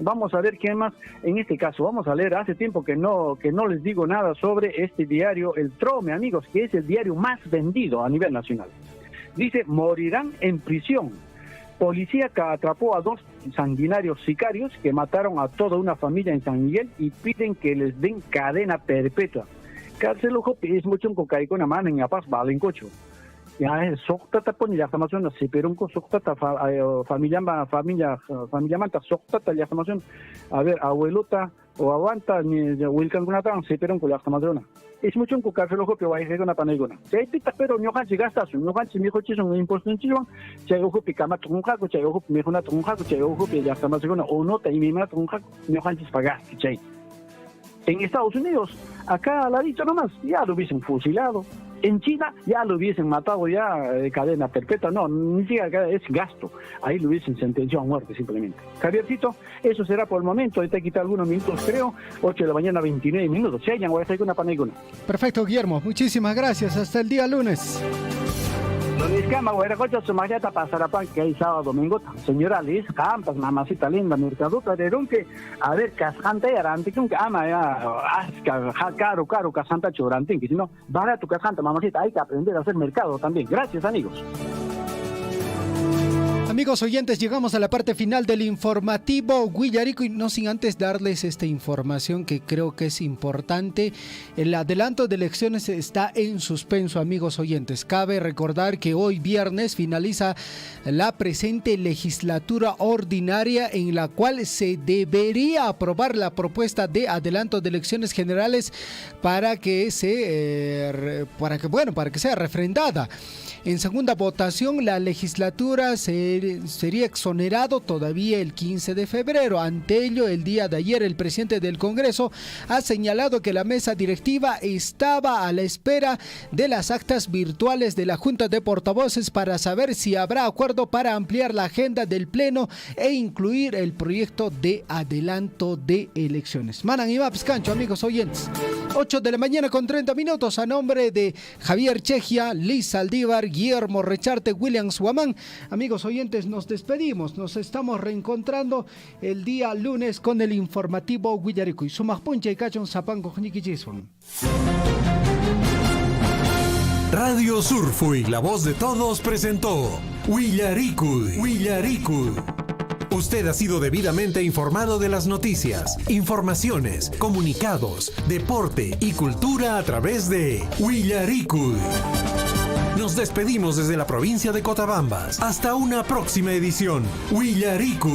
Vamos a ver qué más en este caso. Vamos a leer, hace tiempo que no les digo nada sobre este diario, el Trome, amigos, que es el diario más vendido a nivel nacional. Dice, morirán en prisión. Policía que atrapó a 2 sanguinarios sicarios que mataron a toda una familia en San Miguel y piden que les den cadena perpetua. Cárcel ojo es mucho un cocaína con mano en La Paz, valen cocho. Ya es soctata poni la formación se pero un soctata familia manta soctata la formación. A ver, abuelota o aguanta ni Wilkan con tan se pero con la formación. Es mucho un cárcel ojo que va a ir con una panegona. Se hay pita pero no han gastas, no han si mejor chis un impuesto en Chile. Se ojo picama un jaco, se ojo mejor un jaco, se ojo que la formación o no te mi mata un jaco, no han chis pagar, che. En Estados Unidos, acá al ladito nomás, ya lo hubiesen fusilado. En China ya lo hubiesen matado ya de cadena perpetua. No, ni siquiera es gasto. Ahí lo hubiesen sentenciado a muerte simplemente. Javiercito, eso será por el momento. Ahorita quita algunos minutos, creo. 8 de la mañana, 29 minutos. Se hayan, voy a estar con una panegona. Perfecto, Guillermo. Muchísimas gracias. Hasta el día lunes. Don Iscama, Guaracocha, su mañana pasará pan que hay sábado, domingo. Señora Liz, Campas, mamacita linda, mercaduta de Runque, a ver, casante y arantín, que ama ya, caro, casanta chorantín, que si no, barato casanta, mamacita, hay que aprender a hacer mercado también. Gracias, amigos. Amigos oyentes, llegamos a la parte final del informativo Guillarico y no sin antes darles esta información que creo que es importante. El adelanto de elecciones está en suspenso, amigos oyentes. Cabe recordar que hoy viernes finaliza la presente legislatura ordinaria en la cual se debería aprobar la propuesta de adelanto de elecciones generales para que sea refrendada. En segunda votación, la legislatura sería exonerado todavía el 15 de febrero. Ante ello, el día de ayer, el presidente del Congreso ha señalado que la mesa directiva estaba a la espera de las actas virtuales de la Junta de Portavoces para saber si habrá acuerdo para ampliar la agenda del Pleno e incluir el proyecto de adelanto de elecciones. Manan y Maps Cancho, amigos oyentes. 8 de la mañana con 30 minutos a nombre de Javier Chejia, Liz Saldívar, Guillermo Recharte, William Suamán. Amigos oyentes, nos despedimos. Nos estamos reencontrando el día lunes con el informativo Guillarico. Y Sumajpuncha y Cachon Zapango Jniquichison. Radio Surfui, la voz de todos, presentó Guillarico. Usted ha sido debidamente informado de las noticias, informaciones, comunicados, deporte y cultura a través de Guillarico. Nos despedimos desde la provincia de Cotabambas. Hasta una próxima edición. Guillarico.